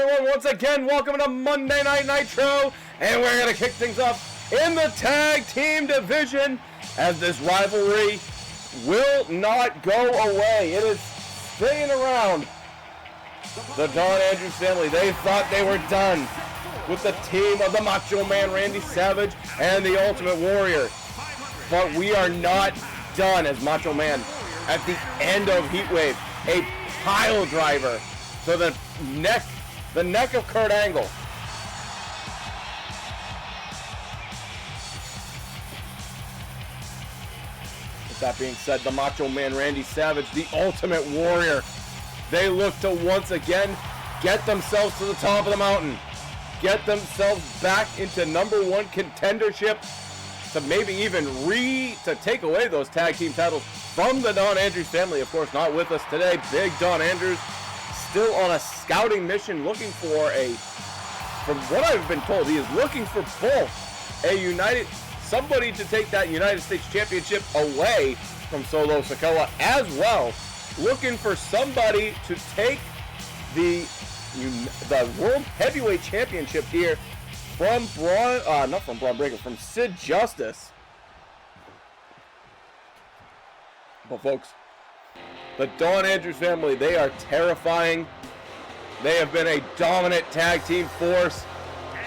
everyone, once again, welcome to Monday Night Nitro, and we're going to kick things off in the tag team division, as this rivalry will not go away. It is staying around. The Don Andrews family, they thought they were done with the team of the Macho Man Randy Savage and the Ultimate Warrior, but we are not done, as Macho Man, at the end of Heatwave, a pile driver to the neck of Kurt Angle. With that being said, the Macho Man Randy Savage, the Ultimate Warrior, they look to once again get themselves to the top of the mountain, get themselves back into #1 contendership, to maybe even to take away those tag team titles from the Don Andrews family. Of course, not with us today. Big Don Andrews still on a scouting mission, looking for from what I've been told, he is looking for both somebody to take that United States Championship away from Solo Sikoa, as well looking for somebody to take the World Heavyweight Championship here from from Sid Justice. But folks, the Don Andrews family, they are terrifying. They have been a dominant tag team force.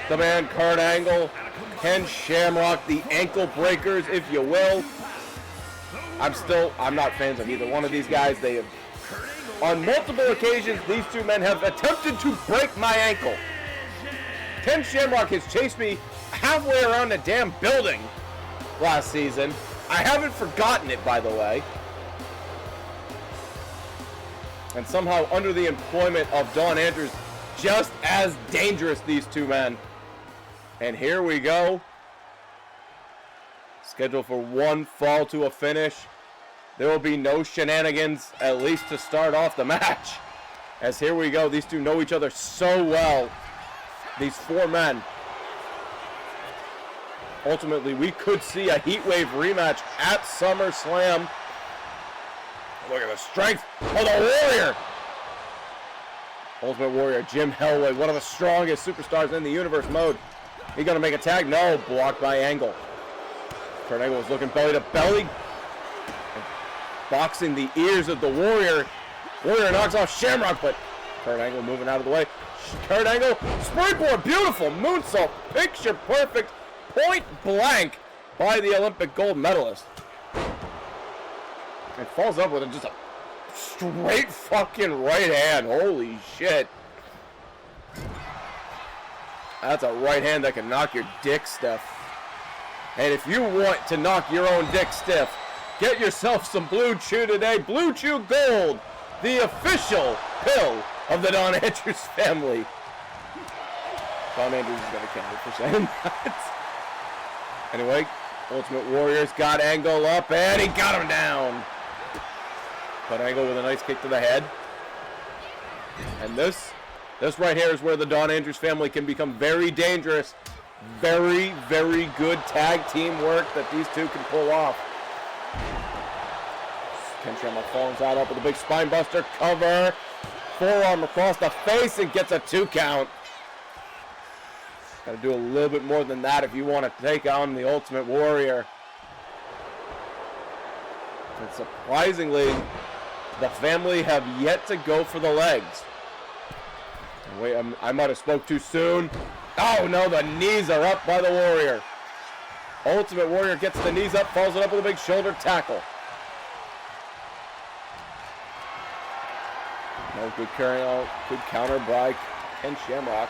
The man Kurt Angle, Ken Shamrock, the ankle breakers, if you will. I'm not fans of either one of these guys. They have, on multiple occasions, these two men have attempted to break my ankle. Ken Shamrock has chased me halfway around the damn building last season. I haven't forgotten it, by the way. And somehow, under the employment of Don Andrews, just as dangerous, these two men. And here we go. Scheduled for one fall to a finish. There will be no shenanigans, at least to start off the match. As here we go. These two know each other so well. These four men. Ultimately, we could see a Heatwave rematch at SummerSlam. Look at the strength of the Warrior. Ultimate Warrior, Jim Hellway, one of the strongest superstars in the Universe Mode. He gonna make a tag? No, blocked by Angle. Kurt Angle was looking belly to belly. Boxing the ears of the Warrior. Warrior knocks off Shamrock, but Kurt Angle moving out of the way. Kurt Angle, springboard, beautiful moonsault, picture perfect, point blank by the Olympic gold medalist. And falls up with just a straight fucking right hand. Holy shit. That's a right hand that can knock your dick stiff. And if you want to knock your own dick stiff, get yourself some Blue Chew today. Blue Chew Gold, the official pill of the Don Andrews family. Don Andrews is going to kill me for saying that. Anyway, Ultimate Warrior's got Angle up, and he got him down. But Angle with a nice kick to the head. And this right here is where the Don Andrews family can become very dangerous. Very, very good tag team work that these two can pull off. Ken Shamrock falls out up with a big spine buster cover. Forearm across the face and gets a 2 count. Got to do a little bit more than that if you want to take on the Ultimate Warrior. And surprisingly, the family have yet to go for the legs. Wait, I might have spoke too soon. Oh no, the knees are up by the Warrior. Ultimate Warrior gets the knees up, follows it up with a big shoulder tackle. No good counter by Ken Shamrock.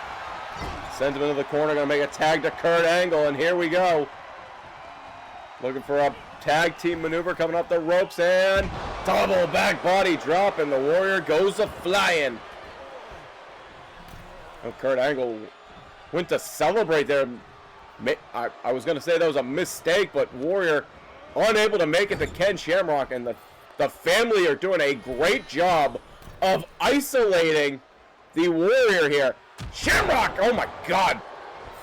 Sends him into the corner, gonna make a tag to Kurt Angle, and here we go. Looking for a tag team maneuver coming up the ropes, and double back body drop, and the Warrior goes a-flying. And Kurt Angle went to celebrate there. I was going to say that was a mistake, but Warrior unable to make it to Ken Shamrock, and the family are doing a great job of isolating the Warrior here. Shamrock, oh my God.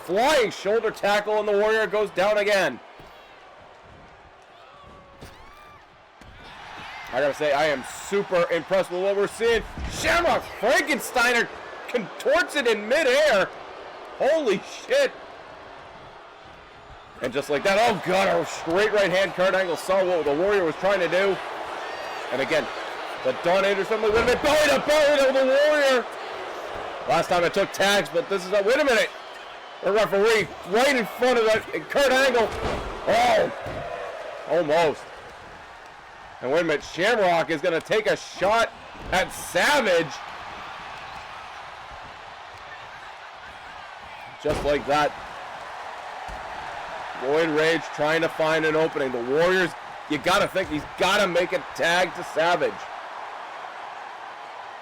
Flying shoulder tackle, and the Warrior goes down again. I gotta say, I am super impressed with what we're seeing. Shamrock Frankensteiner contorts it in midair. Holy shit. And just like that, oh God, a straight right hand. Kurt Angle saw what the Warrior was trying to do. And again, the Don Anderson, wait a minute, belly to the Warrior. Last time I took tags, but this is a, wait a minute. The referee right in front of that, Kurt Angle. Oh, almost. And wait a minute, Shamrock is going to take a shot at Savage. Just like that. Roid Rage trying to find an opening. The Warriors, you got to think he's got to make a tag to Savage.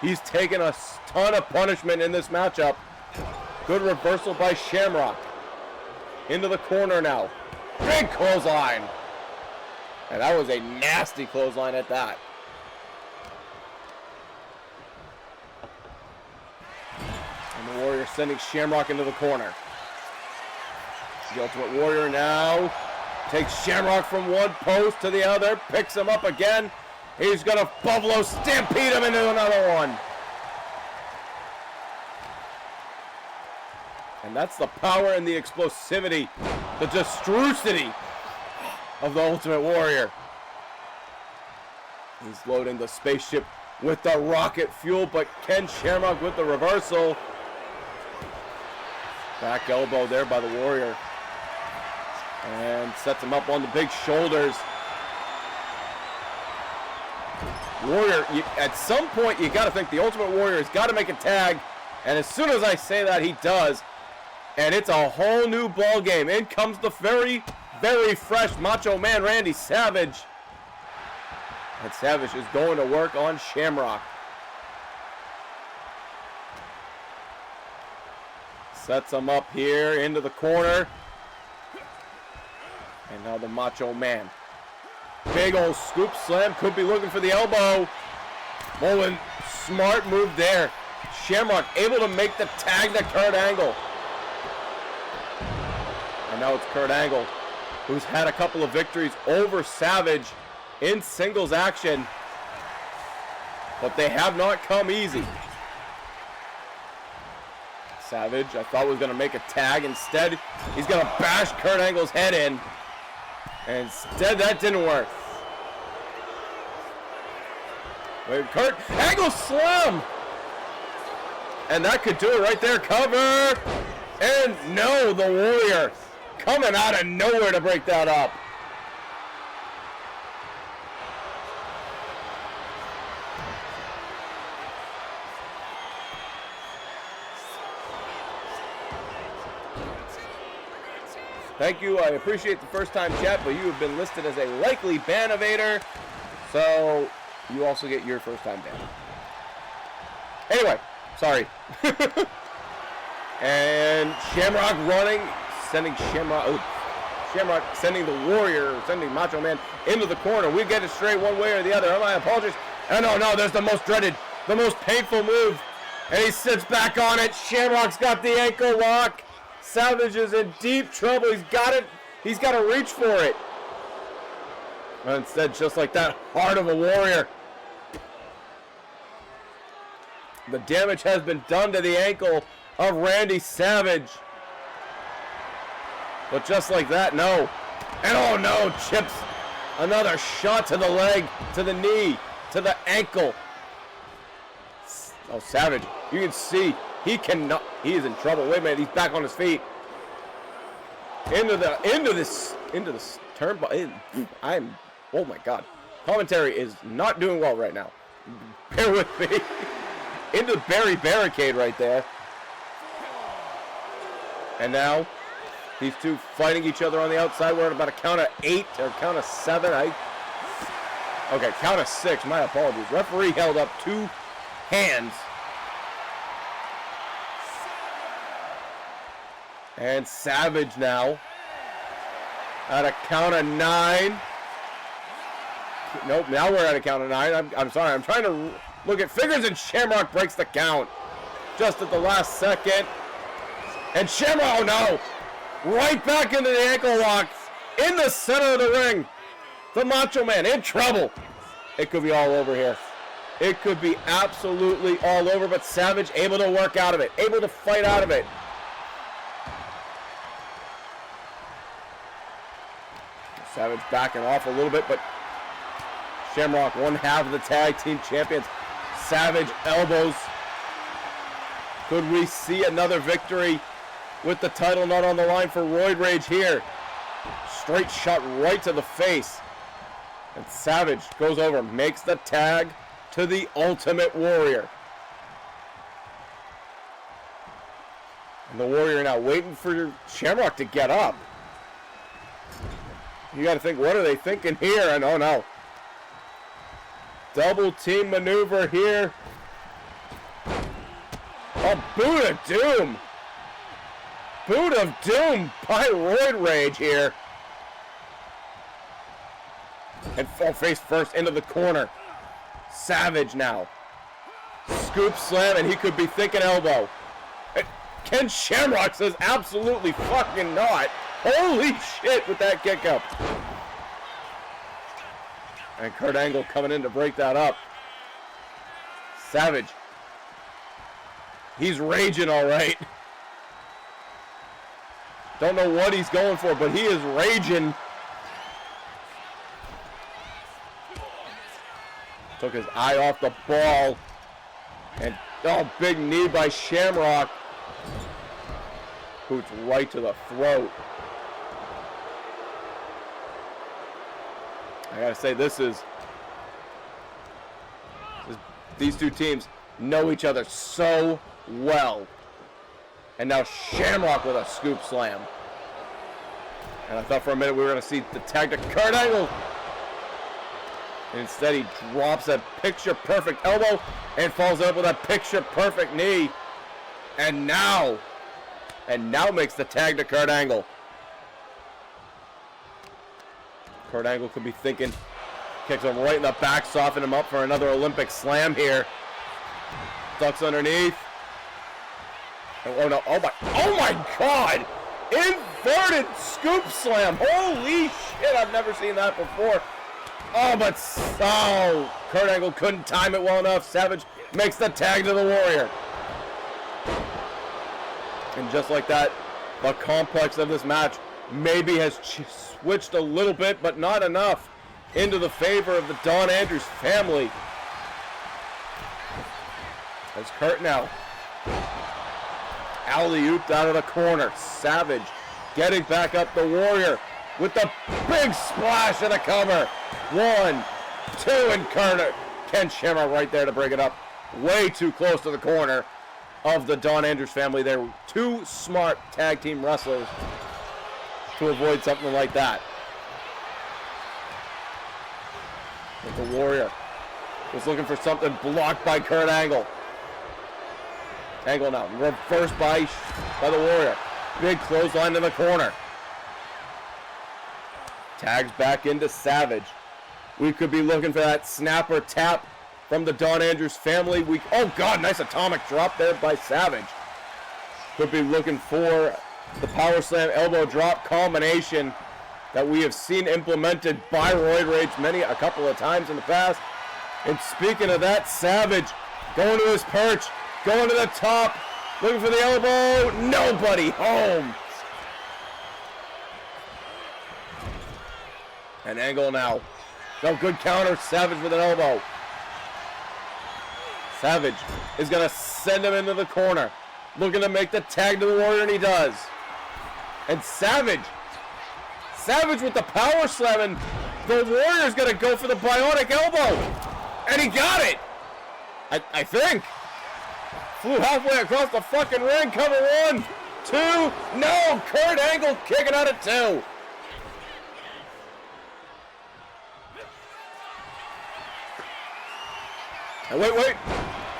He's taken a ton of punishment in this matchup. Good reversal by Shamrock. Into the corner now. Big clothesline. And that was a nasty clothesline at that. And the Warrior sending Shamrock into the corner. The Ultimate Warrior now takes Shamrock from one post to the other. Picks him up again. He's going to Buffalo Stampede him into another one. And that's the power and the explosivity, the destrucity of the Ultimate Warrior. He's loading the spaceship with the rocket fuel, but Ken Shamrock with the reversal. Back elbow there by the Warrior. And sets him up on the big shoulders. Warrior, at some point you got to think the Ultimate Warrior has got to make a tag. And as soon as I say that, he does. And it's a whole new ball game. In comes the very, very fresh Macho Man Randy Savage. And Savage is going to work on Shamrock. Sets him up here into the corner. And now the Macho Man. Big old scoop slam. Could be looking for the elbow. Mullen, smart move there. Shamrock able to make the tag to Kurt Angle. And now it's Kurt Angle, who's had a couple of victories over Savage in singles action. But they have not come easy. Savage, I thought was going to make a tag. Instead, he's going to bash Kurt Angle's head in. And instead, that didn't work. Wait, Kurt Angle slam! And that could do it right there. Cover! And no, the Warrior coming out of nowhere to break that up. Thank you. I appreciate the first time chat, but you have been listed as a likely ban evader, so you also get your first time ban. Anyway, sorry. And Shamrock running, sending Shamrock sending the Warrior, sending Macho Man into the corner. We get it straight one way or the other. I apologize. And no, there's the most dreaded, the most painful move. And he sits back on it. Shamrock's got the ankle lock. Savage is in deep trouble. He's got it. He's got to reach for it. And instead, just like that, heart of a Warrior. The damage has been done to the ankle of Randy Savage. But just like that, no. And oh no, chips. Another shot to the leg, to the knee, to the ankle. Oh, Savage, you can see he cannot, he is in trouble. Wait a minute, he's back on his feet. Into this turnbuckle. Oh my God. Commentary is not doing well right now. Bear with me. Into the Barry barricade right there. And now, these two fighting each other on the outside. We're at about a count of 8 or count of 7. Okay, count of 6. My apologies. Referee held up 2 hands. And Savage now at a count of 9. Nope, now we're at a count of 9. I'm sorry. I'm trying to look at figures, and Shamrock breaks the count just at the last second. And Shamrock, oh no! Right back into the ankle lock in the center of the ring. The Macho Man in trouble. It could be all over here. It could be absolutely all over, but Savage able to work out of it, able to fight out of it. Savage backing off a little bit, but Shamrock, one half of the tag team champions. Savage elbows. Could we see another victory with the title not on the line for Roid Rage here? Straight shot right to the face. And Savage goes over, makes the tag to the Ultimate Warrior. And the Warrior now waiting for Shamrock to get up. You got to think, what are they thinking here? And oh no. Double team maneuver here. A boot of doom. Boot of doom by Roid Rage here. And fall face first into the corner. Savage now. Scoop slam, and he could be thinking elbow. And Ken Shamrock says absolutely fucking not. Holy shit with that kick up. And Kurt Angle coming in to break that up. Savage. He's raging all right. Don't know what he's going for, but he is raging. Took his eye off the ball. And oh, big knee by Shamrock. Boots right to the throat. I gotta say, these two teams know each other so well. And now Shamrock with a scoop slam. And I thought for a minute we were gonna see the tag to Kurt Angle. And instead he drops a picture perfect elbow and falls up with a picture perfect knee. And now makes the tag to Kurt Angle. Kurt Angle could be thinking, kicks him right in the back, soften him up for another Olympic slam here. Ducks underneath. Oh no, oh my God! Inverted scoop slam, holy shit, I've never seen that before. Oh, but Kurt Angle couldn't time it well enough. Savage makes the tag to the Warrior. And just like that, the complex of this match maybe has switched a little bit, but not enough, into the favor of the Don Andrews family. As Kurt now alley-ooped out of the corner. Savage getting back up the Warrior with the big splash and a cover. 1, 2, and Ken Shamrock right there to bring it up. Way too close to the corner of the Don Andrews family. They're two smart tag team wrestlers to avoid something like that. But the Warrior was looking for something, blocked by Kurt Angle. Angle now reversed by the Warrior. Big clothesline in the corner. Tags back into Savage. We could be looking for that snapper tap from the Don Andrews family. Oh God, nice atomic drop there by Savage. Could be looking for the power slam elbow drop combination that we have seen implemented by Roid Rage a couple of times in the past. And speaking of that, Savage going to his perch, going to the top, looking for the elbow. Nobody home. And Angle now. No good counter. Savage with an elbow. Savage is going to send him into the corner. Looking to make the tag to the Warrior, and he does. And Savage with the power slam, and the Warrior's going to go for the bionic elbow. And he got it. I think. Flew halfway across the fucking ring. Cover 1, 2. No, Kurt Angle kicking out at 2. And wait.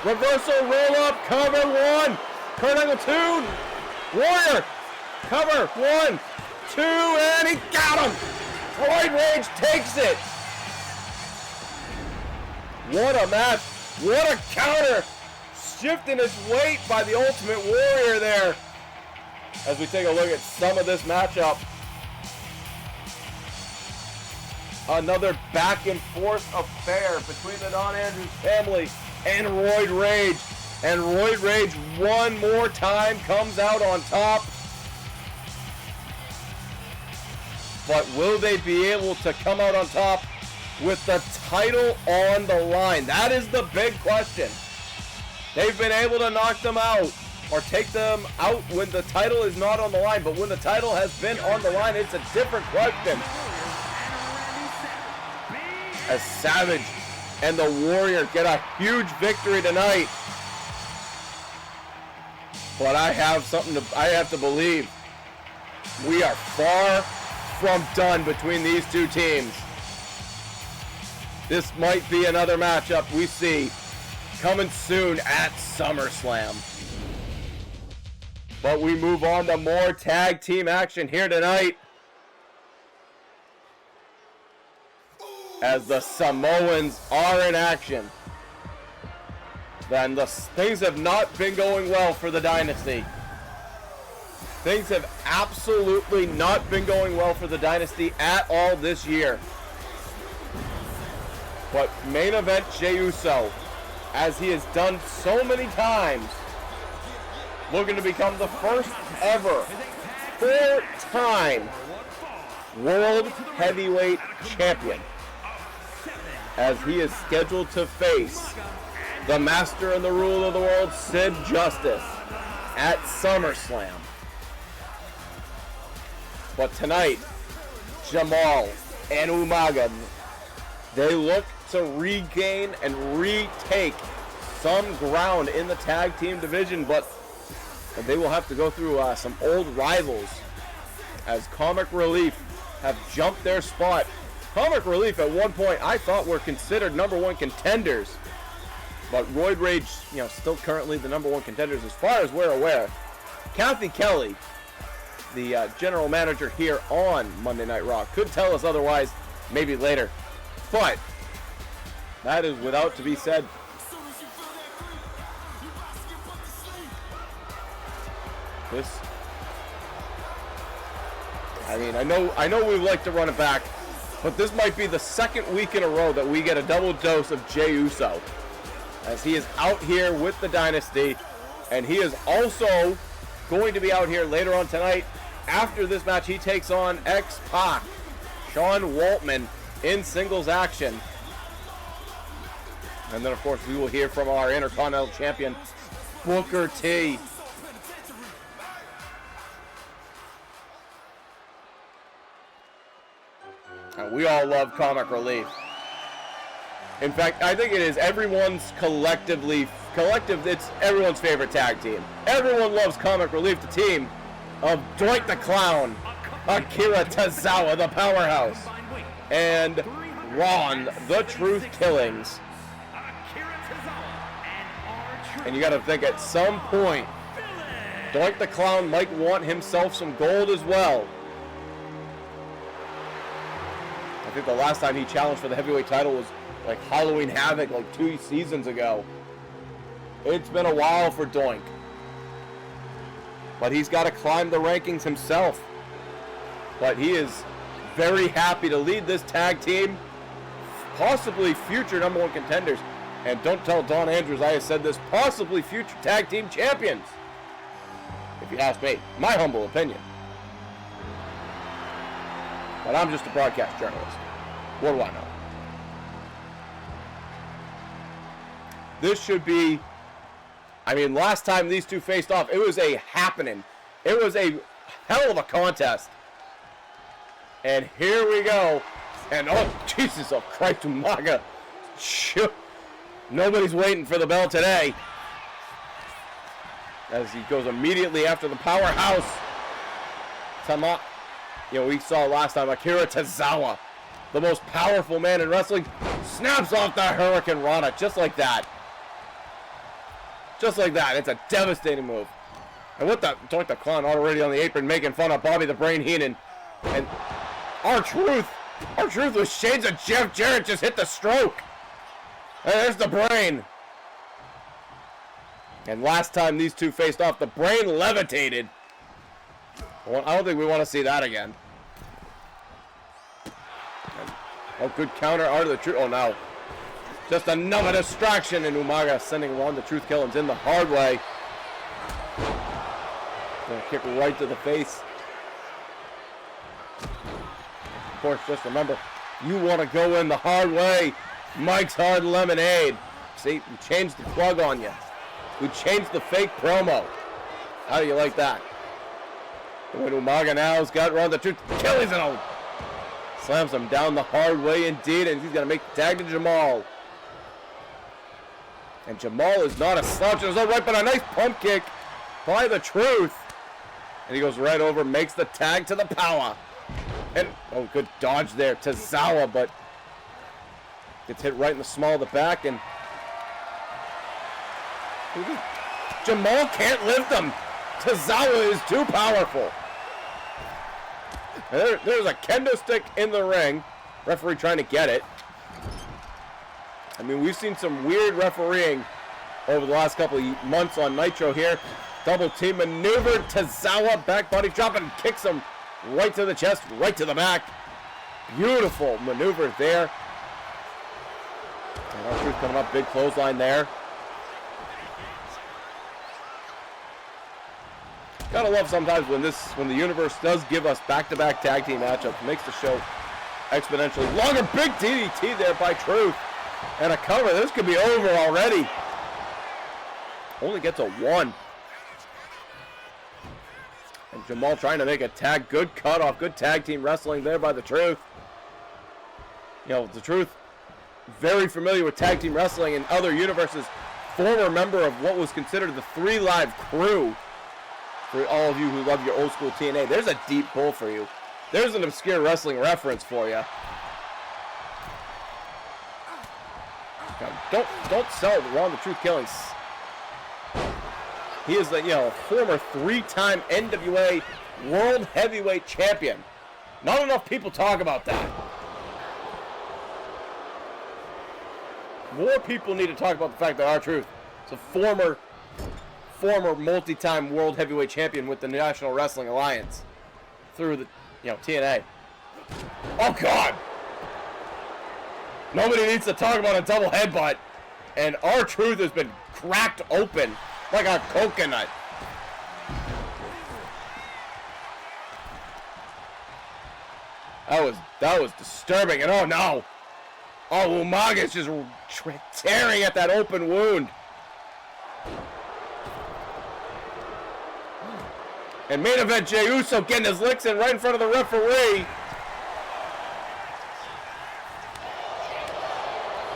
Reversal, roll up, cover 1. Kurt Angle 2. Warrior, cover 1, 2, and he got him. Roid Rage takes it. What a match. What a counter. Shifting his weight by the Ultimate Warrior there. As we take a look at some of this matchup. another back and forth affair between the Don Andrews family and Roid Rage. And Roid Rage one more time comes out on top. But will they be able to come out on top with the title on the line? That is the big question. They've been able to knock them out or take them out when the title is not on the line. But when the title has been on the line, it's a different question. As Savage and the Warrior get a huge victory tonight. But I have to believe we are far from done between these two teams. This might be another matchup we see coming soon at SummerSlam. But we move on to more tag team action here tonight, as the Samoans are in action. Then things have not been going well for the Dynasty. Things have absolutely not been going well for the Dynasty at all this year. But main event Jey Uso, as he has done so many times, looking to become the first ever 4-time World Heavyweight Champion, as he is scheduled to face the Master and the Ruler of the World, Sid Justice, at SummerSlam. But tonight, Jamal and Umaga, they look to regain and retake some ground in the tag team division, but they will have to go through some old rivals, as Comic Relief have jumped their spot. Comic Relief at one point I thought were considered #1 contenders, but Roid Rage, still currently the #1 contenders as far as we're aware. Kathy Kelly, the general manager here on Monday Night Raw, could tell us otherwise maybe later, but that is without to be said. I know we like to run it back, but this might be the second week in a row that we get a double dose of Jey Uso, as he is out here with the Dynasty, and he is also going to be out here later on tonight. After this match, he takes on X-Pac, Sean Waltman, in singles action. And then, of course, we will hear from our Intercontinental Champion, Booker T. We all love Comic Relief. In fact, I think it is everyone's it's everyone's favorite tag team. Everyone loves Comic Relief, the team of Doink the Clown, Akira Tozawa, the Powerhouse, and Ron, the Truth Killings. And you got to think at some point, Doink the Clown might want himself some gold as well. I think the last time he challenged for the heavyweight title was like Halloween Havoc, like 2 seasons ago. It's been a while for Doink. But he's got to climb the rankings himself. But he is very happy to lead this tag team, possibly future #1 contenders. And don't tell Don Andrews I have said this, possibly future tag team champions, if you ask me. My humble opinion. But I'm just a broadcast journalist. What do I know? This should be, last time these two faced off, it was a happening. It was a hell of a contest. And here we go. And oh, Jesus of Christ, Umaga. Nobody's waiting for the bell today, as he goes immediately after the Powerhouse. We saw last time Akira Tozawa, the most powerful man in wrestling, snaps off the Hurricane Rana just like that. Just like that. It's a devastating move. And with the Doink the Clown already on the apron making fun of Bobby the Brain Heenan. And R-Truth with shades of Jeff Jarrett just hit the stroke. And there's the Brain. And last time these two faced off, the Brain levitated. I don't think we want to see that again. Oh, good counter out of the Truth. Oh, no. Just another distraction, and Umaga sending Ron the Truth Killings in the hard way. Gonna kick right to the face. Of course, just remember, you want to go in the hard way. Mike's Hard Lemonade. See, we changed the plug on you. We changed the fake promo. How do you like that? When Umaga now has got Ron the Truth Killings and slams him down the hard way indeed, and he's going to make the tag to Jamal. And Jamal is not a slouch. It was all right, but a nice pump kick by the Truth. And he goes right over, makes the tag to the power. And, oh, good dodge there to Zawa, but gets hit right in the small of the back, and Jamal can't lift him. Tozawa is too powerful. There's a kendo stick in the ring. Referee trying to get it. I mean, we've seen some weird refereeing over the last couple of months on Nitro here. Double team maneuver. Tozawa back body drop and kicks him right to the chest, right to the back. Beautiful maneuver there. And R-Truth coming up, big clothesline there. Gotta love sometimes when the universe does give us back-to-back tag team matchups. Makes the show exponentially longer. Big DDT there by Truth. And a cover. This could be over already. Only gets a 1. And Jamal trying to make a tag. Good cutoff. Good tag team wrestling there by the Truth. You know, the Truth, very familiar with tag team wrestling in other universes. Former member of what was considered the 3 Live Crew. For all of you who love your old school TNA, there's a deep pull for you. There's an obscure wrestling reference for you. Don't sell Ron the Truth Killings. He is the former 3-time NWA World Heavyweight Champion. Not enough people talk about that. More people need to talk about the fact that R-Truth is a former multi-time World Heavyweight Champion with the National Wrestling Alliance through the TNA. Oh God! Nobody needs to talk about a double headbutt, and R-Truth has been cracked open like a coconut. That was disturbing, and oh no! Oh, Umaga is just tearing at that open wound. And main event, Jey Uso getting his licks in right in front of the referee.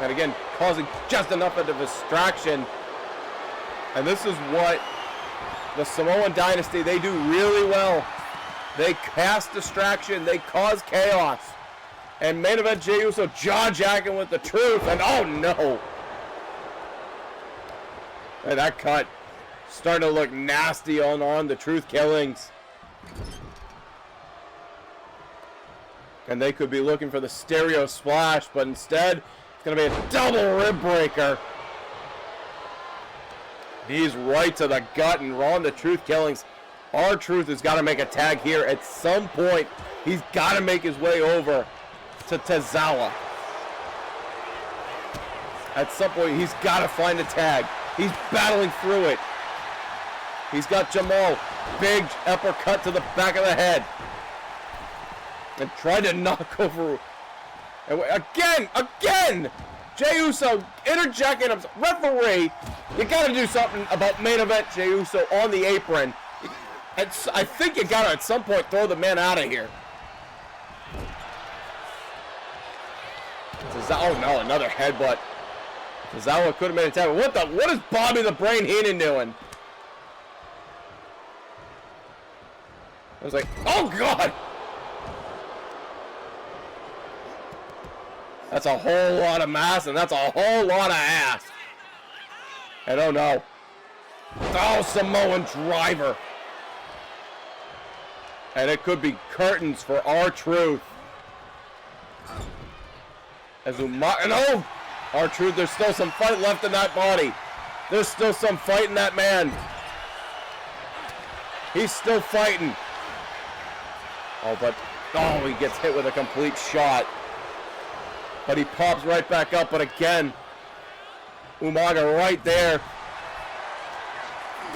And again, causing just enough of a distraction. And this is what the Samoan Dynasty, they do really well. They cast distraction. They cause chaos. And main event, Jey Uso jaw-jacking with the Truth. And oh no. And that cut. Starting to look nasty on the Truth Killings. And they could be looking for the stereo splash, but instead, it's going to be a double rib breaker. Knees right to the gut, and Ron the Truth Killings. R-Truth has got to make a tag here. At some point, he's got to make his way over to Tozawa. At some point, he's got to find a tag. He's battling through it. He's got Jamal, big uppercut to the back of the head. And tried to knock over. And again! Jey Uso interjecting him. Referee, you got to do something about main event Jey Uso on the apron. I think you got to, at some point, throw the man out of here. Oh no, another headbutt. Tozawa could have made a tag. What is Bobby the Brain Heenan doing? I was like, oh God! That's a whole lot of mass, and that's a whole lot of ass. And oh no. Oh, Samoan driver. And it could be curtains for R-Truth. As Umaga, no! R-Truth, there's still some fight left in that body. There's still some fight in that man. He's still fighting. Oh, he gets hit with a complete shot. But he pops right back up. But again, Umaga right there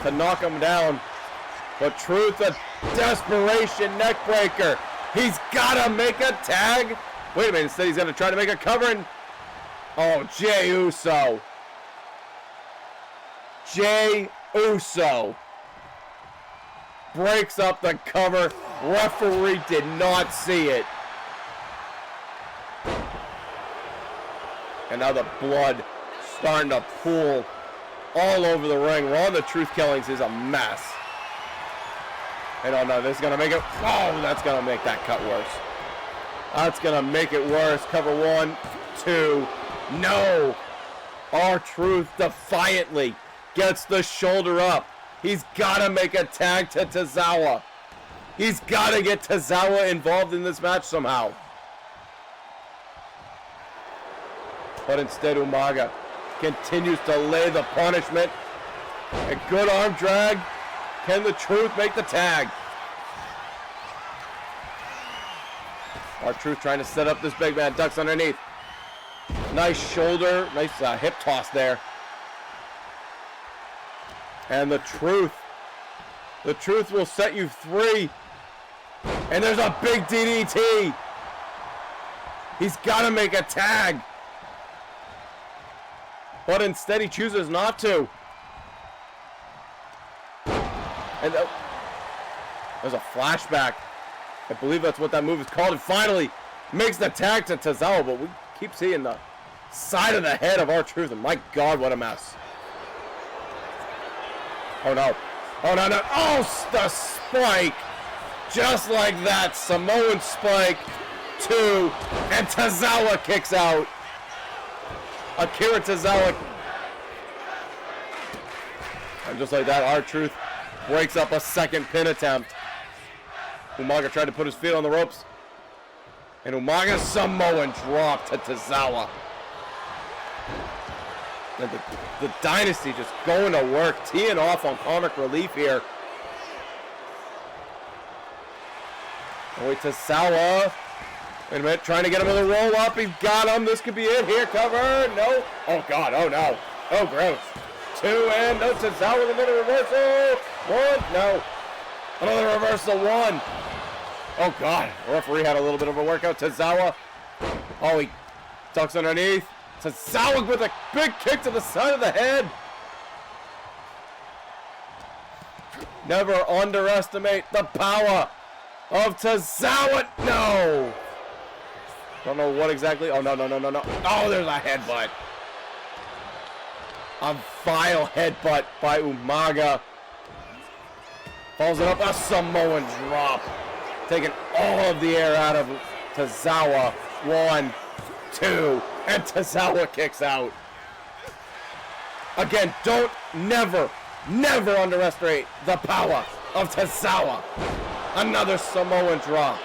to knock him down. But Truth, a desperation neck breaker. He's got to make a tag. Wait a minute, instead he's going to try to make a cover. And oh, Jey Uso. Jey Uso breaks up the cover. Referee did not see it. And now the blood starting to pool all over the ring. Raw the Truth Killings is a mess. And oh no, this is going to make it. Oh, that's going to make that cut worse. That's going to make it worse. Cover 1, 2. No. R-Truth defiantly gets the shoulder up. He's got to make a tag to Tozawa. He's got to get Tozawa involved in this match somehow. But instead, Umaga continues to lay the punishment. A good arm drag. Can the Truth make the tag? R-Truth trying to set up this big man. Ducks underneath. Nice shoulder. Nice hip toss there. And the Truth. The Truth will set you free. And there's a big DDT. He's got to make a tag. But instead he chooses not to. And there's a flashback. I believe that's what that move is called. And finally makes the tag to Tozawa. But we keep seeing the side of the head of R-Truth. And my God, what a mess. Oh no. Oh no, no. Oh, the spike. Just like that. Samoan spike. 2. And Tozawa kicks out. Akira Tozawa. And just like that, R-Truth breaks up a second pin attempt. Umaga tried to put his feet on the ropes. And Umaga's Samoan drop to Tozawa. And the Dynasty just going to work, teeing off on comic relief here. Oh, wait, Tozawa. Wait a minute, trying to get him with a roll up. He's got him. This could be it here. Cover. No. Oh, God. Oh, no. Oh, gross. 2 and no. Tozawa with another reversal. 1. No. Another reversal. 1. Oh, God. The referee had a little bit of a workout. Tozawa. Oh, he ducks underneath. Tozawa with a big kick to the side of the head. Never underestimate the power of Tozawa. No. Don't know what exactly. Oh, no, no, no, no, no. Oh, there's a headbutt. A vile headbutt by Umaga. Follows it up. A Samoan drop. Taking all of the air out of Tozawa. 1, 2. And Tozawa kicks out. Again, don't never underestimate the power of Tozawa. Another Samoan drop.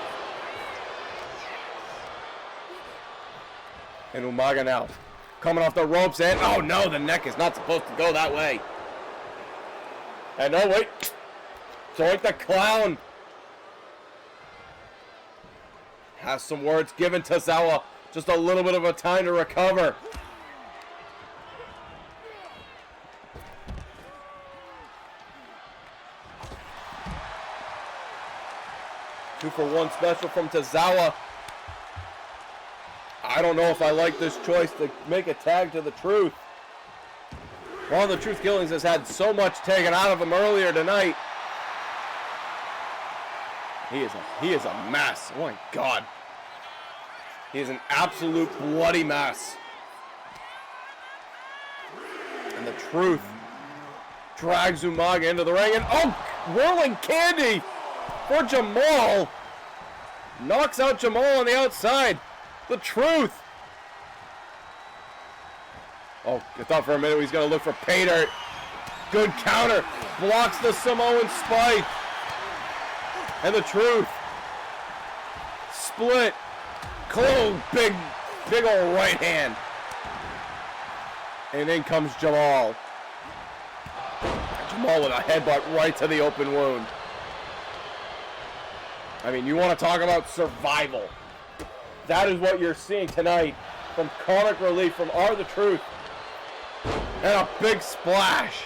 And Umaga now coming off the ropes, and oh no, the neck is not supposed to go that way. And oh wait, Zoink the Clown has some words given Tozawa just a little bit of a time to recover. Two for one special from Tozawa. I don't know if I like this choice to make a tag to the Truth. One of the Truth Killings has had so much taken out of him earlier tonight. He is a mess. Oh my God. He is an absolute bloody mess. And the Truth drags Umaga into the ring, and oh, whirling candy for Jamal. Knocks out Jamal on the outside. The Truth. Oh, I thought for a minute he's going to look for pay dirt. Good counter. Blocks the Samoan spike. And the Truth. Split. Close. Big old right hand. And in comes Jamal. Jamal with a headbutt right to the open wound. I mean, you want to talk about survival. That is what you're seeing tonight from comic relief from R-Truth. And a big splash.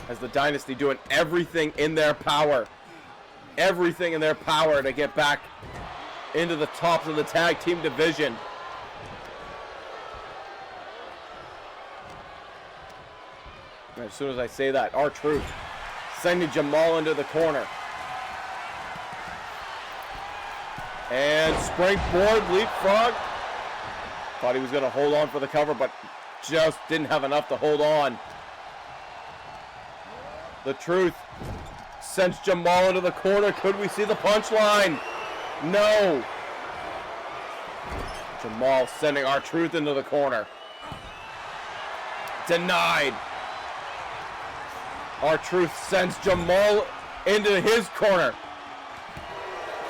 As the Dynasty doing everything in their power. Everything in their power to get back into the tops of the tag team division. And as soon as I say that, R-Truth sending Jamal into the corner. And springboard leapfrog. Thought he was going to hold on for the cover, but just didn't have enough to hold on. The Truth sends Jamal into the corner. Could we see the punchline? No. Jamal sending R-Truth into the corner. Denied. R-Truth sends Jamal into his corner.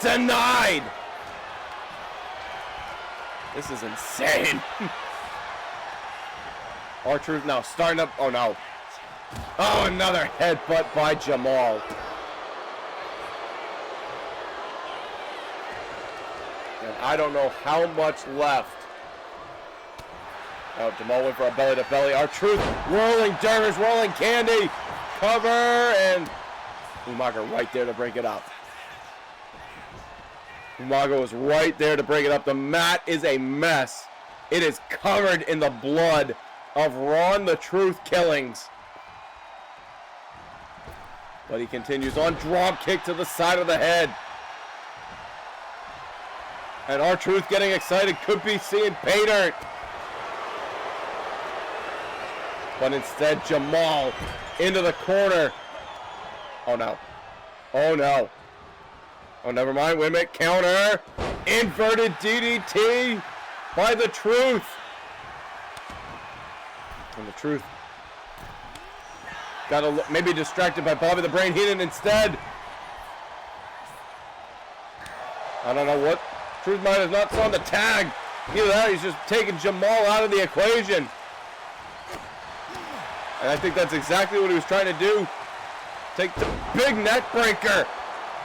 Denied. This is insane. R-Truth now starting up. Oh no. Oh, another headbutt by Jamal. And I don't know how much left. Oh, Jamal went for a belly to belly. R-Truth rolling dervish, rolling candy. Cover, and Umaga right there to break it up. Umaga was right there to break it up. The mat is a mess. It is covered in the blood of Ron the Truth Killings. But he continues on. Drop kick to the side of the head. And R-Truth getting excited. Could be seeing pay dirt. But instead, Jamal into the corner. Oh no. Oh no. Oh, never mind. Wait a minute. Counter. Inverted DDT by the Truth. And the Truth got a maybe distracted by Bobby the Brain Heenan instead. I don't know what. Truth might have not saw the tag. Either that, he's just taking Jamal out of the equation. And I think that's exactly what he was trying to do. Take the big neck breaker.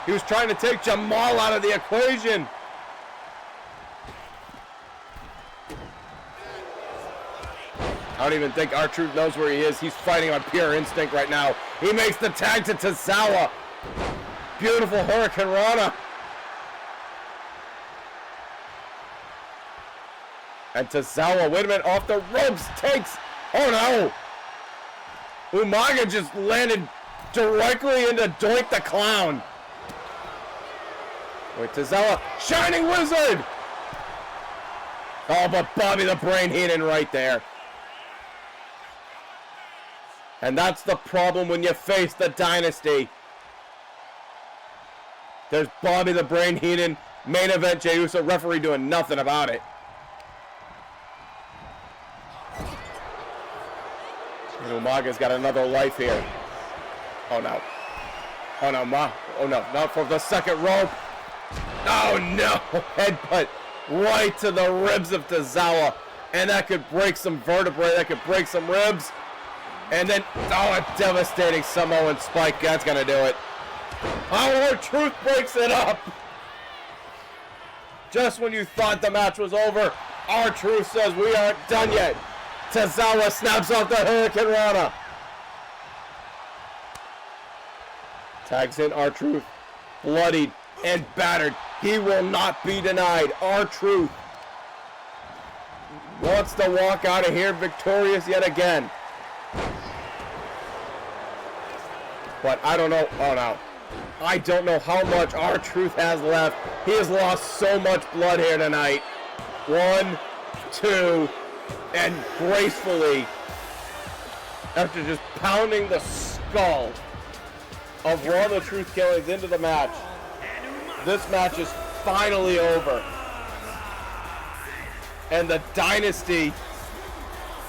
He was trying to take Jamal out of the equation. I don't even think R-Truth knows where he is. He's fighting on pure instinct right now. He makes the tag to Tozawa. Beautiful Hurricane Rana. And Tozawa, wait a minute, off the ropes, takes, oh no. Umaga just landed directly into Doink the Clown. Wait, Tozawa, Shining Wizard. Oh, but Bobby the Brain Heenan right there. And that's the problem when you face the Dynasty. There's Bobby the Brain Heenan, main event Jey Uso, referee doing nothing about it. And Umaga's got another life here. Oh no. Oh no, oh no, not for the second rope. Oh no, headbutt right to the ribs of Tozawa. And that could break some vertebrae, that could break some ribs. And then, oh, a devastating Samoan spike. That's going to do it. Oh, R-Truth breaks it up. Just when you thought the match was over, R-Truth says we aren't done yet. Tozawa snaps off the Hurricane Rana. Tags in R-Truth. Bloodied and battered. He will not be denied. R-Truth wants to walk out of here victorious yet again. But I don't know. Oh no. I don't know how much R-Truth has left. He has lost so much blood here tonight. 1, 2, and gracefully, after just pounding the skull of Ron the Truth Killings into the match, this match is finally over. And the Dynasty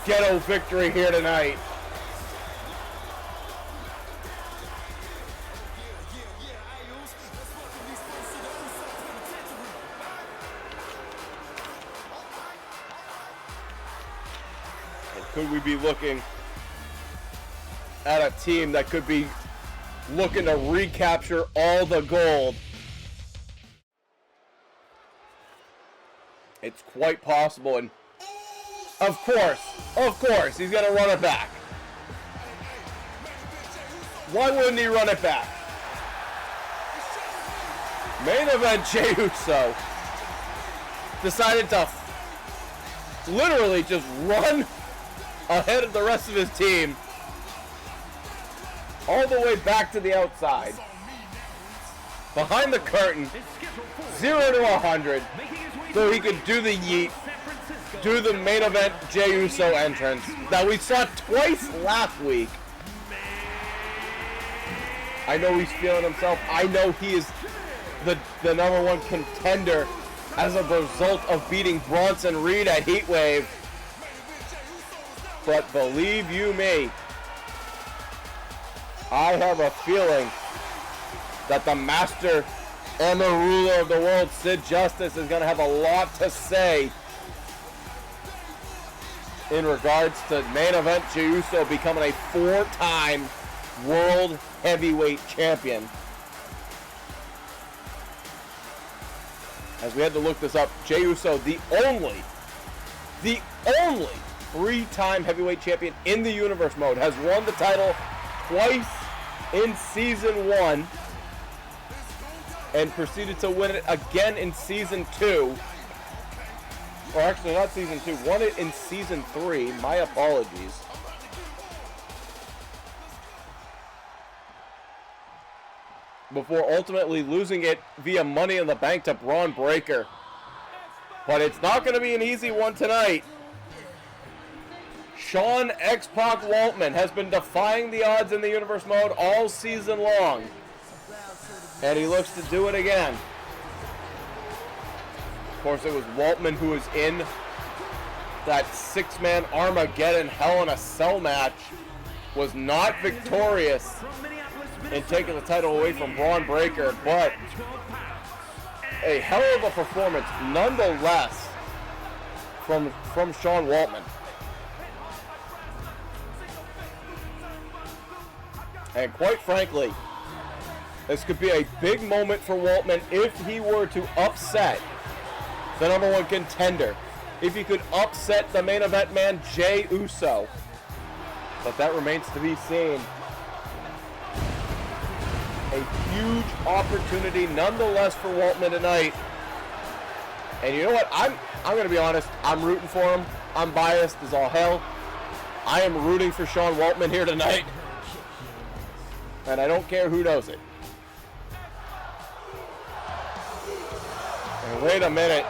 get a victory here tonight. Could we be looking at a team that could be looking to recapture all the gold It's quite possible, and of course, he's going to run it back. Why wouldn't he run it back? Main event Jey Uso decided to literally just run ahead of the rest of his team all the way back to the outside. Behind the curtain, 0 to 100, so he could do the yeet, do the main event Jey Uso entrance that we saw twice last week. I know he's feeling himself. I know he is the #1 contender as a result of beating Bronson Reed at Heatwave. But believe you me, I have a feeling that the master and the ruler of the world, Sid Justice, is going to have a lot to say in regards to main event Jey Uso becoming a 4-time World Heavyweight Champion. As we had to look this up, Jey Uso, the only 3-time heavyweight champion in the Universe Mode, has won the title twice in Season 1 and proceeded to win it again in Season 2. Or actually, not Season 2, won it in Season 3. My apologies. Before ultimately losing it via Money in the Bank to Braun Breaker. But it's not going to be an easy one tonight. Sean X-Pac Waltman has been defying the odds in the Universe Mode all season long. And he looks to do it again. Of course, it was Waltman who was in that 6-man Armageddon Hell in a Cell match. Was not victorious in taking the title away from Braun Breaker, but a hell of a performance nonetheless from Sean Waltman. And quite frankly, this could be a big moment for Waltman if he were to upset the #1 contender. If he could upset the main event man, Jey Uso. But that remains to be seen. A huge opportunity nonetheless for Waltman tonight. And you know what? I'm going to be honest. I'm rooting for him. I'm biased as all hell. I am rooting for Sean Waltman here tonight. And I don't care who knows it. And wait a minute.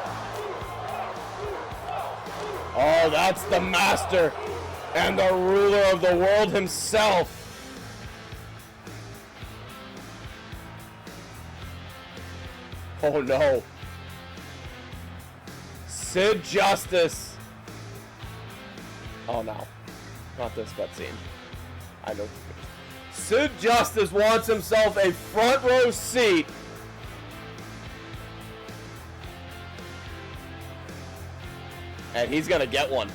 Oh, that's the master and the ruler of the world himself. Oh no. Sid Justice. Oh no. Not this cutscene. I know. Sid Justice wants himself a front row seat and he's gonna get one.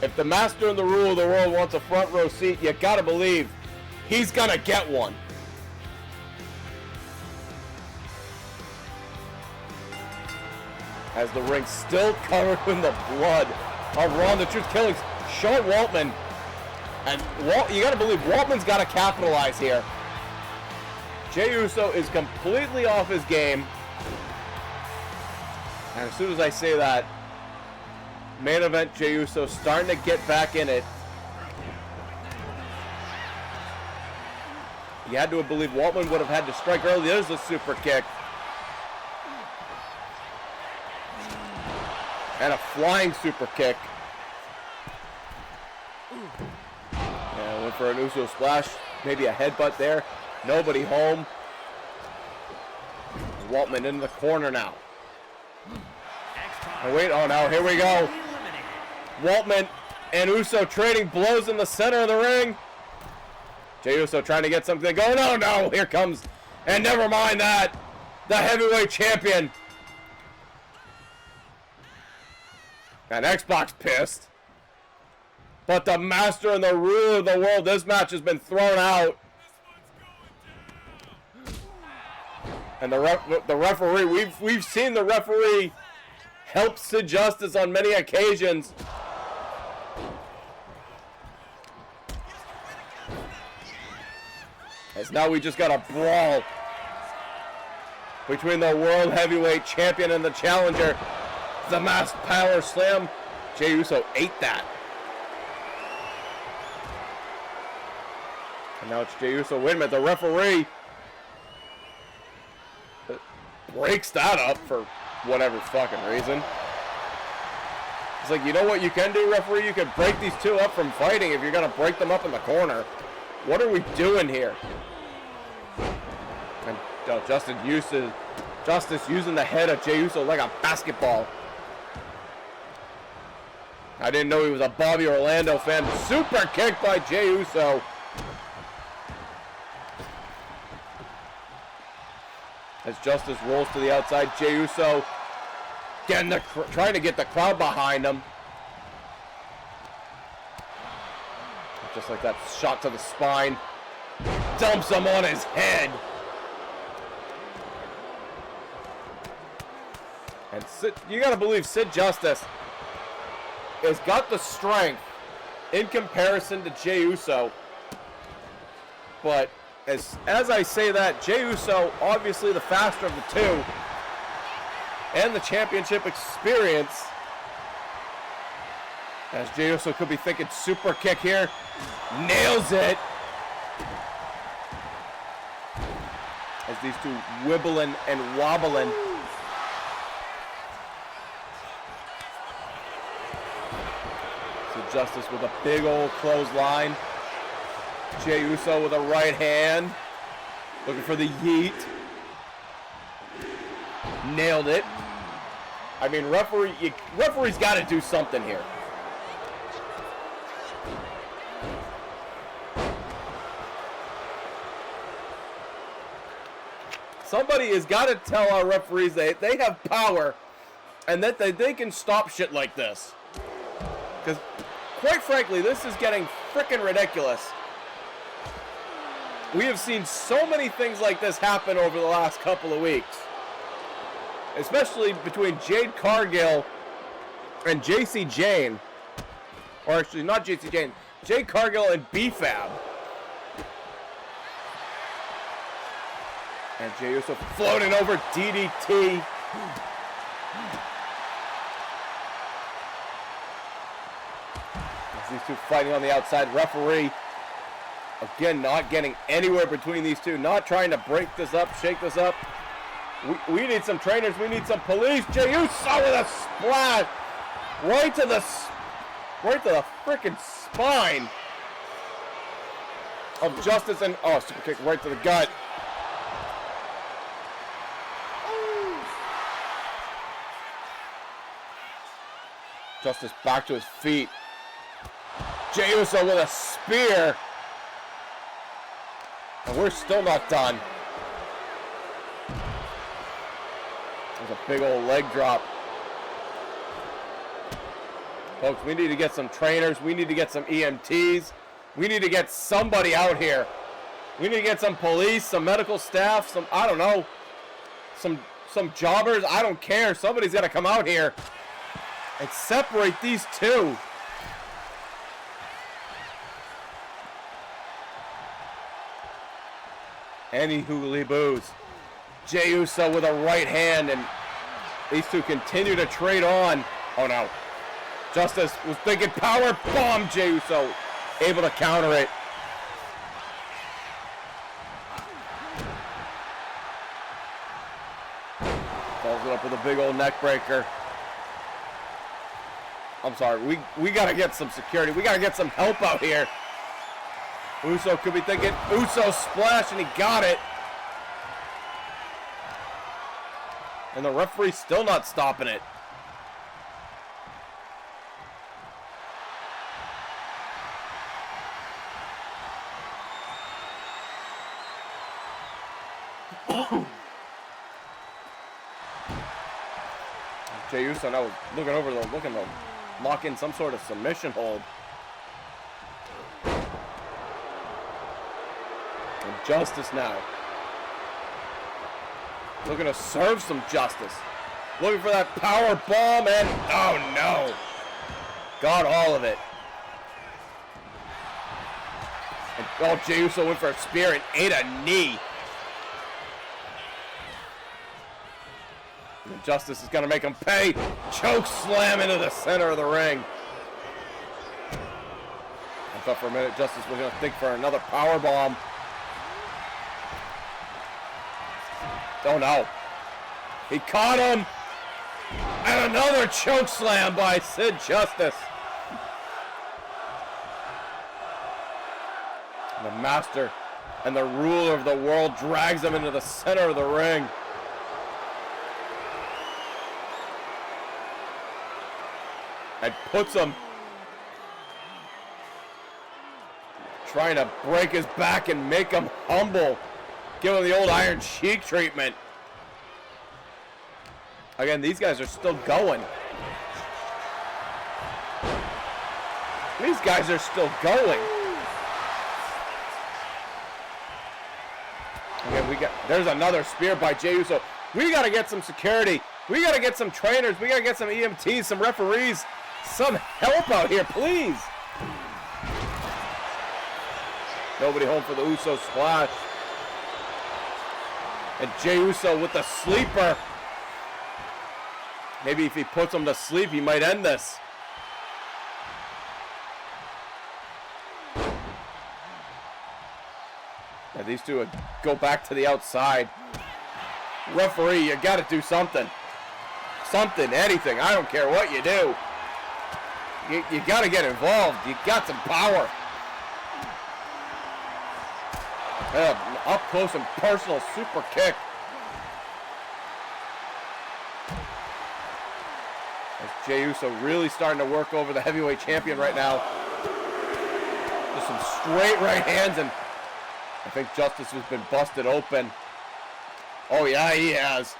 If the master and the ruler of the world wants a front row seat, you gotta believe he's gonna get one. As the ring still covered in the blood of Ron the Truth killing Sean Waltman. And you gotta believe Waltman's gotta capitalize here. Jey Uso is completely off his game. And as soon as I say that, main event Jey Uso starting to get back in it. You had to believe Waltman would have had to strike early. There's a super kick. And a flying super kick. And went for an Uso splash. Maybe a headbutt there. Nobody home. Waltman in the corner now. Oh wait, oh no, here we go. Waltman and Uso trading blows in the center of the ring. Jey Uso trying to get something going. Oh no, here comes, and never mind that, the heavyweight champion. And Xbox pissed. But the master and the ruler of the world, this match has been thrown out. And the referee, we've seen the referee helped Sid Justice on many occasions. As now we just got a brawl between the World Heavyweight Champion and the Challenger. The masked power slam. Jey Uso ate that. And now it's Jey Uso. Wait a minute, the referee breaks that up for whatever fucking reason. It's like, you know what you can do, referee? You can break these two up from fighting if you're going to break them up in the corner. What are we doing here? And Justice using the head of Jey Uso like a basketball. I didn't know he was a Bobby Orlando fan. Super kick by Jey Uso. As Justice rolls to the outside, Jey Uso trying to get the crowd behind him. Just like that, shot to the spine. Dumps him on his head. And you gotta believe Sid Justice has got the strength in comparison to Jey Uso. But as I say that, Jey Uso, obviously the faster of the two, and the championship experience. As Jey Uso could be thinking super kick here. Nails it. As these two wibbling and wobbling. So Justice with a big old clothesline. Jey Uso with a right hand. Looking for the yeet. Nailed it. I mean, referee's got to do something here. Somebody has got to tell our referees they have power and that they can stop shit like this. Because, quite frankly, this is getting freaking ridiculous. We have seen so many things like this happen over the last couple of weeks. Especially between Jade Cargill and JC Jane. Or actually, not JC Jane. Jade Cargill and B-Fab. And Jey Uso floating over DDT. As these two fighting on the outside. Referee, again, not getting anywhere between these two. Not trying to break this up, shake this up. We need some trainers. We need some police. Jey Uso with a splash. Right to the freaking spine of Justice. And, oh, super kick right to the gut. Justice back to his feet. Jey Uso with a spear. And we're still not done. There's a big old leg drop. Folks, we need to get some trainers. We need to get some EMTs. We need to get somebody out here. We need to get some police, some medical staff, some, I don't know, some jobbers. I don't care. Somebody's got to come out here and separate these two. Any hooli boos. Jey Uso with a right hand, and these two continue to trade on. Oh no. Justice was thinking power bomb. Jey Uso able to counter it. Follows it up with a big old neck breaker. I'm sorry, we gotta get some security. We gotta get some help out here. Uso could be thinking Uso splash, and he got it. And the referee's still not stopping it. Jey Uso now looking to lock in some sort of submission hold. And Justice now looking to serve some Justice. Looking for that power bomb, and oh no. Got all of it. And, oh, Jey Uso went for a spear and ate a knee. And Justice is going to make him pay. Choke slam into the center of the ring. I thought for a minute Justice was going to think for another power bomb. Oh no. He caught him. And another choke slam by Sid Justice. The master and the ruler of the world drags him into the center of the ring. And puts him, trying to break his back and make him humble. Give him the old Iron Sheik treatment. Again, these guys are still going. These guys are still going. Again, there's another spear by Jey Uso. We got to get some security. We got to get some trainers. We got to get some EMTs, some referees, some help out here, please. Nobody home for the Uso splash. And Jey Uso with the sleeper. Maybe if he puts him to sleep, he might end this. Yeah, these two would go back to the outside. Referee, you got to do something. Something, anything. I don't care what you do. You got to get involved. You got some power. Up close and personal super kick. As Jey Uso really starting to work over the heavyweight champion right now. Just some straight right hands, and I think Justice has been busted open. Oh yeah, he has.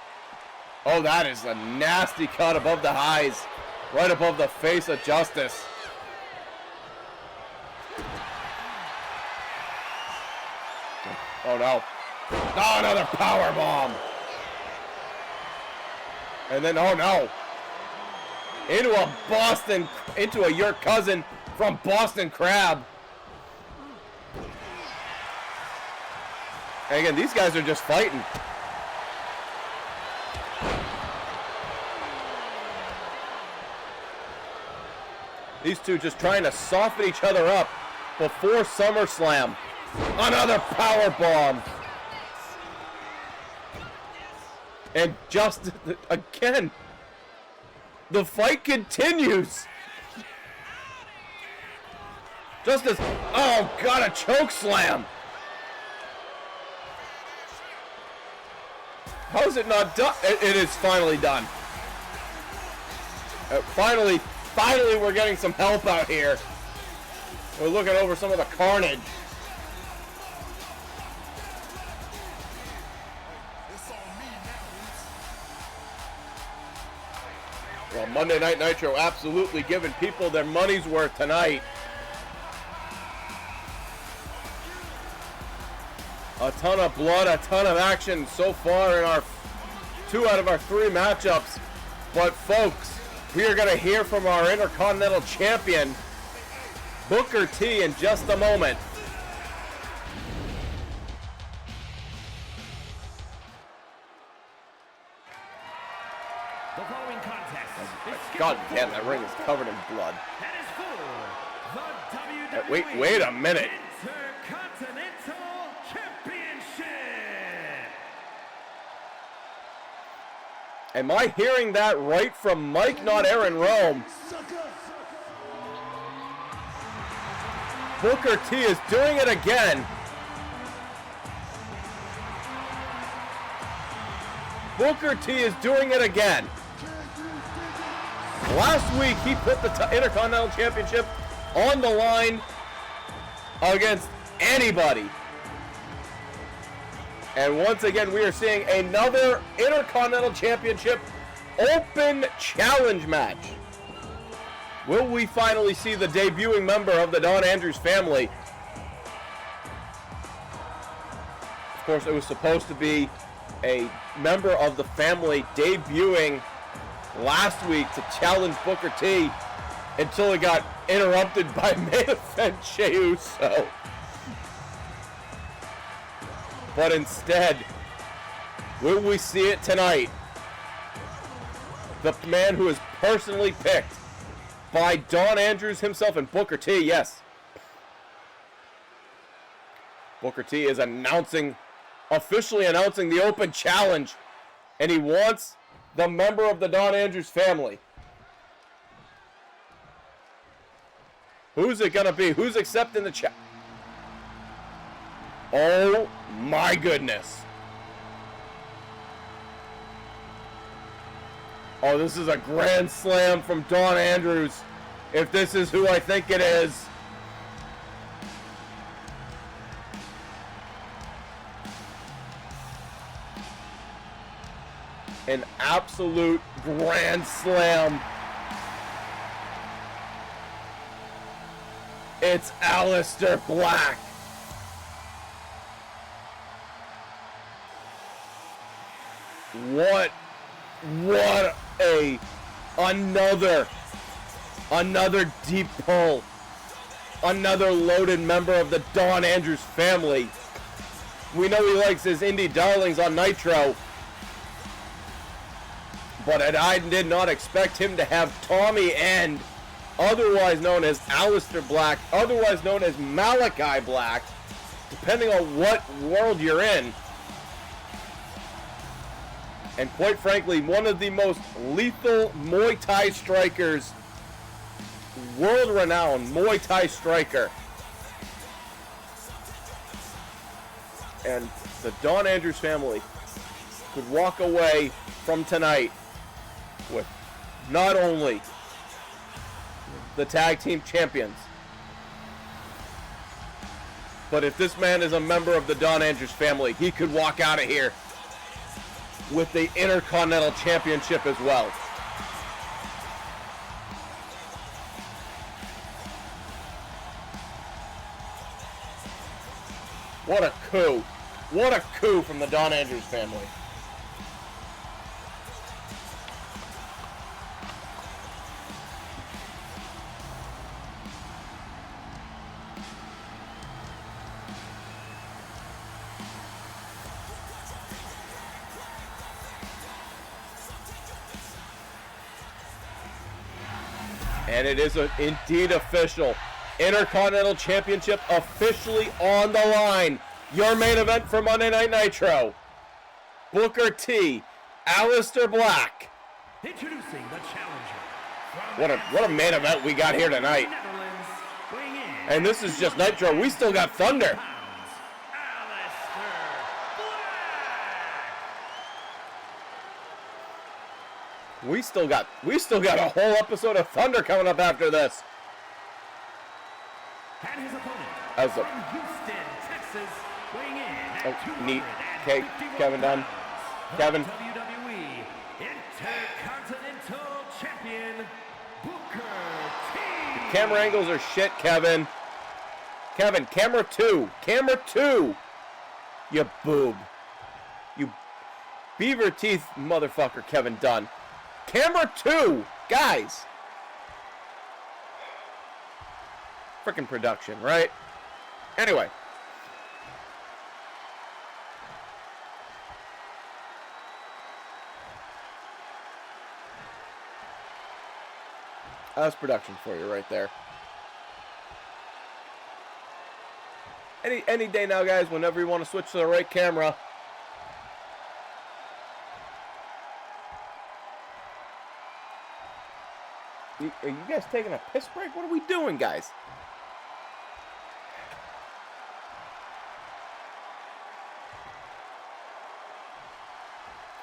Oh, that is a nasty cut above the highs. Right above the face of Justice. Oh no. Oh, another power bomb. And then, oh no. Into a your cousin from Boston Crab. And again, these guys are just fighting. These two just trying to soften each other up before SummerSlam. Another power bomb. And just again, the fight continues. Justice, oh God, a choke slam. How is it not done? It is finally done. Finally, we're getting some help out here. We're looking over some of the carnage. Well, Monday Night Nitro absolutely giving people their money's worth tonight. A ton of blood, a ton of action so far in our 2 out of our 3 matchups. But folks, we are going to hear from our Intercontinental Champion, Booker T, in just a moment. The following contest is God damn, that ring is covered in blood. and is for the WWE Wait a minute. Intercontinental Championship. Am I hearing that right from Mike, not Aaron Rome? Booker T is doing it again. Booker T is doing it again. Last week, he put the Intercontinental Championship on the line against anybody. And once again, we are seeing another Intercontinental Championship Open Challenge match. Will we finally see the debuting member of the Don Andrews family? Of course, it was supposed to be a member of the family debuting last week to challenge Booker T until it got interrupted by main event Jey Uso. But instead, will we see it tonight? The man who is personally picked by Don Andrews himself and Booker T, yes. Booker T is officially announcing the open challenge, and he wants the member of the Don Andrews family. Who's it gonna be? Who's accepting the challenge? Oh my goodness. Oh, this is a grand slam from Don Andrews, if this is who I think it is. An absolute grand slam. It's Aleister Black. What another deep pull. Another loaded member of the Don Andrews family. We know he likes his indie darlings on Nitro, but I did not expect him to have Tommy End, otherwise known as Aleister Black, otherwise known as Malachi Black, depending on what world you're in. And quite frankly, one of the most lethal Muay Thai strikers, world-renowned Muay Thai striker. And the Don Andrews family could walk away from tonight with not only the tag team champions, but if this man is a member of the Don Andrews family, he could walk out of here with the Intercontinental Championship as well. What a coup. What a coup from the Don Andrews family. And it is indeed official. Intercontinental Championship officially on the line. Your main event for Monday Night Nitro. Booker T, Aleister Black. Introducing the challenger. What a main event we got here tonight. And this is just Nitro. We still got Thunder. We still got a whole episode of Thunder coming up after this. And his opponent As from Houston, Texas, weighing in at neat. Okay, Kevin done. Kevin. WWE Intercontinental Champion Booker T. The camera angles are shit, Kevin. Kevin, camera 2. Camera 2. You boob. You beaver teeth motherfucker, Kevin Dunn. Camera 2, guys. Frickin' production, right? Anyway. That's production for you right there. Any day now, guys, whenever you want to switch to the right camera. Are you guys taking a piss break? What are we doing, guys?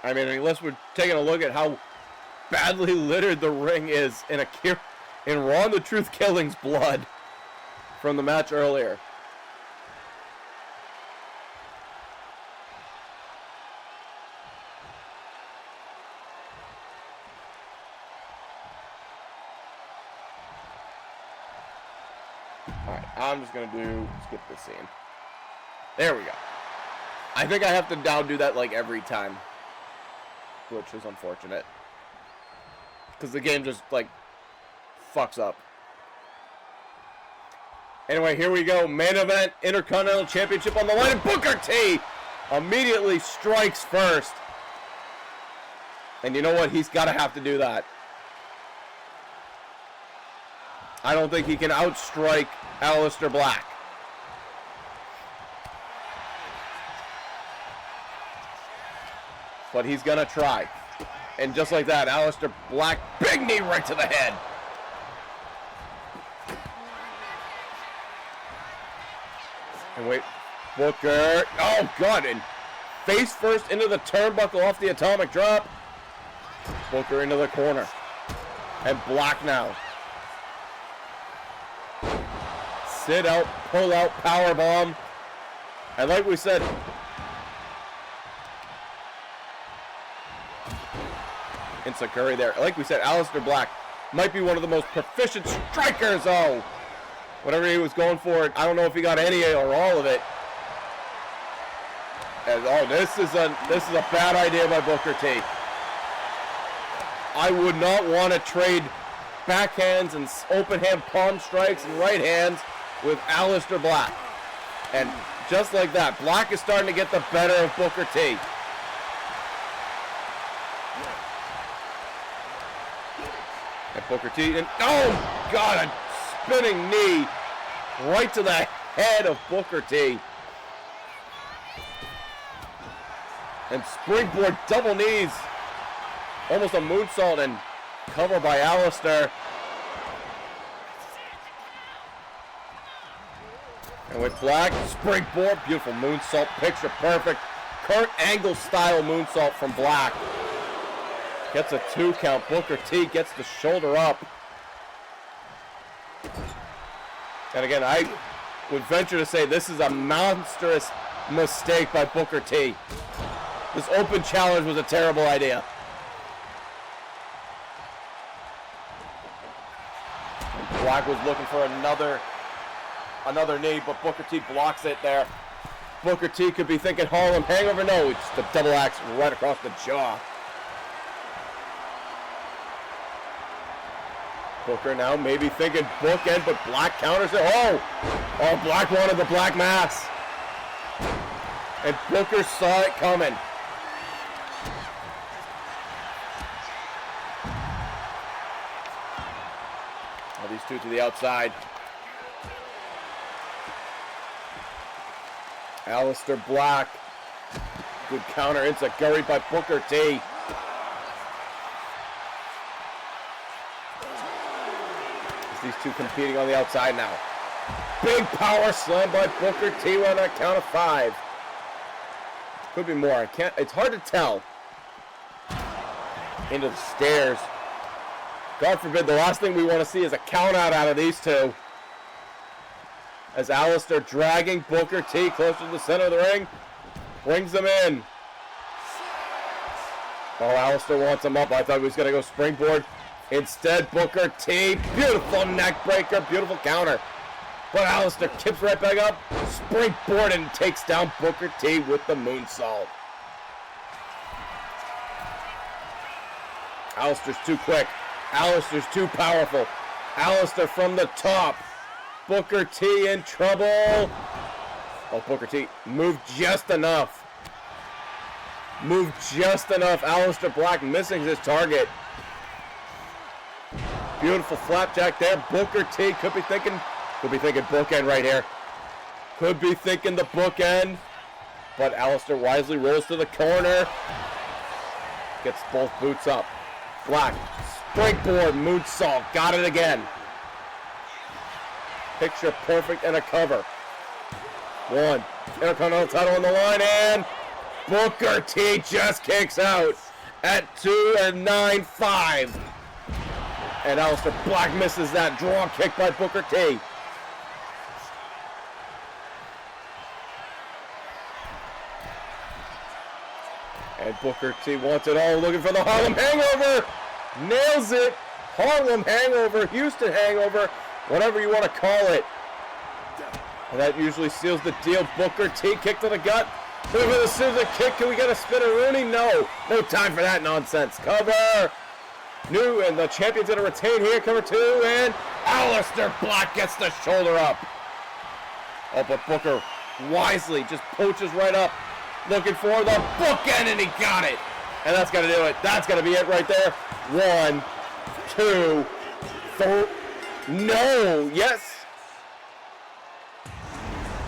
I mean, unless we're taking a look at how badly littered the ring is in Ron the Truth Killing's blood from the match earlier. Alright, I'm just going to skip this scene. There we go. I think I have to now do that like every time, which is unfortunate. because the game just, like, fucks up. Anyway, here we go. Main event, Intercontinental Championship on the line. And Booker T immediately strikes first. And you know what? He's got to have to do that. I don't think he can outstrike Aleister Black. But he's going to try. And just like that, Aleister Black, big knee right to the head. And wait, Booker, oh God, and face first into the turnbuckle off the atomic drop. Booker into the corner. And Black now. Sit out, pull out, power bomb. And like we said, instant curry there. Like we said, Aleister Black might be one of the most proficient strikers. Oh, whatever he was going for, I don't know if he got any or all of it. And, oh, this is a bad idea by Booker T. I would not want to trade backhands and open hand palm strikes and right hands with Aleister Black. And just like that, Black is starting to get the better of Booker T. And Booker T, and oh God, a spinning knee right to the head of Booker T. And springboard double knees. Almost a moonsault and cover by Aleister. And with Black, springboard, beautiful moonsault, picture perfect. Kurt Angle style moonsault from Black. Gets a 2 count. Booker T gets the shoulder up. And again, I would venture to say this is a monstrous mistake by Booker T. This open challenge was a terrible idea. Black was looking for another knee, but Booker T blocks it there. Booker T could be thinking Harlem Hangover. No, it's the double axe right across the jaw. Booker now maybe thinking bookend, but Black counters it. Oh, Black wanted the Black Mass. And Booker saw it coming. Now these two to the outside. Aleister Black. Good counter, enziguri by Booker T. These two competing on the outside now. Big power slam by Booker T on a count of 5. Could be more. It's hard to tell. Into the stairs. God forbid, the last thing we want to see is a count out of these two. As Aleister dragging Booker T closer to the center of the ring. Brings them in. Oh, Aleister wants him up. I thought he was going to go springboard. Instead, Booker T, beautiful neck breaker, beautiful counter. But Aleister kips right back up, springboard, and takes down Booker T with the moonsault. Aleister's too quick. Aleister's too powerful. Aleister from the top. Booker T in trouble. Oh, Booker T moved just enough. Moved just enough. Aleister Black missing his target. Beautiful flapjack there. Booker T could be thinking bookend right here. Could be thinking the bookend. But Aleister wisely rolls to the corner. Gets both boots up. Black, springboard, moonsault. Got it again. Picture perfect and a cover. 1. Intercontinental title on the line, and Booker T just kicks out at 2 and 9-5. And Aleister Black misses that draw kick by Booker T. And Booker T wants it all, looking for the Harlem Hangover. Nails it. Harlem Hangover, Houston Hangover, whatever you want to call it. And that usually seals the deal. Booker T kick to the gut. Looking for the scissor kick. Can we get a spinneroonie? No. No time for that nonsense. Cover. And the champion's going to retain here. Cover 2, and Aleister Black gets the shoulder up. Oh, but Booker wisely just poaches right up, looking for the bookend, and he got it. And that's going to do it. That's going to be it right there. 1, 2, 3. No. Yes.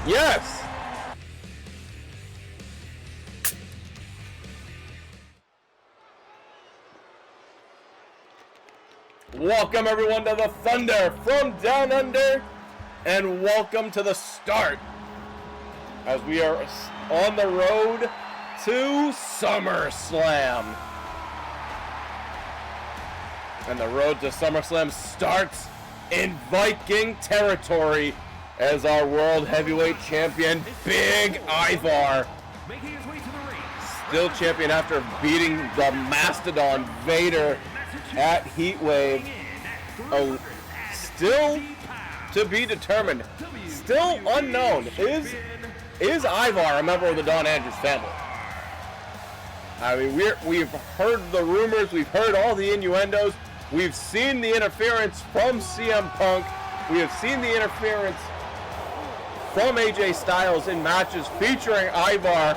Yes. Welcome everyone to the Thunder from Down Under, and welcome to the start as we are on the road to SummerSlam. And the road to SummerSlam starts in Viking territory as our World Heavyweight Champion, Big Ivar, still champion after beating the Mastodon Vader at Heatwave. Oh, still to be determined, still unknown. Is Ivar a member of the Don Andrews family? I mean, we've heard the rumors, we've heard all the innuendos, we've seen the interference from CM Punk, we have seen the interference from AJ Styles in matches featuring Ivar,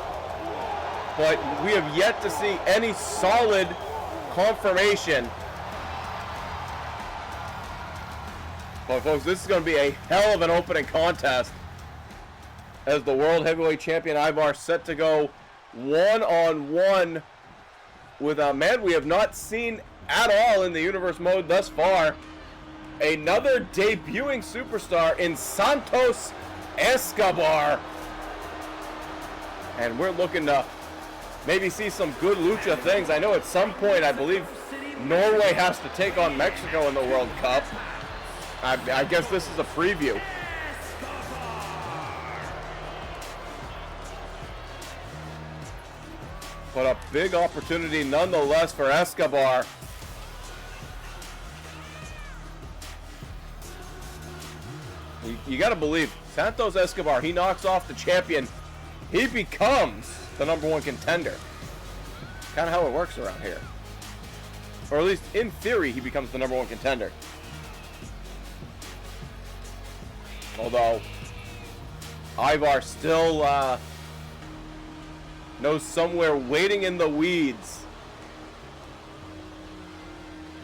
but we have yet to see any solid confirmation. But folks, this is going to be a hell of an opening contest as the World Heavyweight Champion Ivar set to go one-on-one with a man we have not seen at all in the Universe Mode thus far. Another debuting superstar in Santos Escobar. And we're looking to maybe see some good lucha things. I know at some point, I believe Norway has to take on Mexico in the World Cup. I guess this is a preview. But a big opportunity nonetheless for Escobar. You got to believe, Santos Escobar, he knocks off the champion. He becomes the #1 contender. Kind of how it works around here. Or at least in theory, he becomes the #1 contender. Although, Ivar still knows somewhere waiting in the weeds.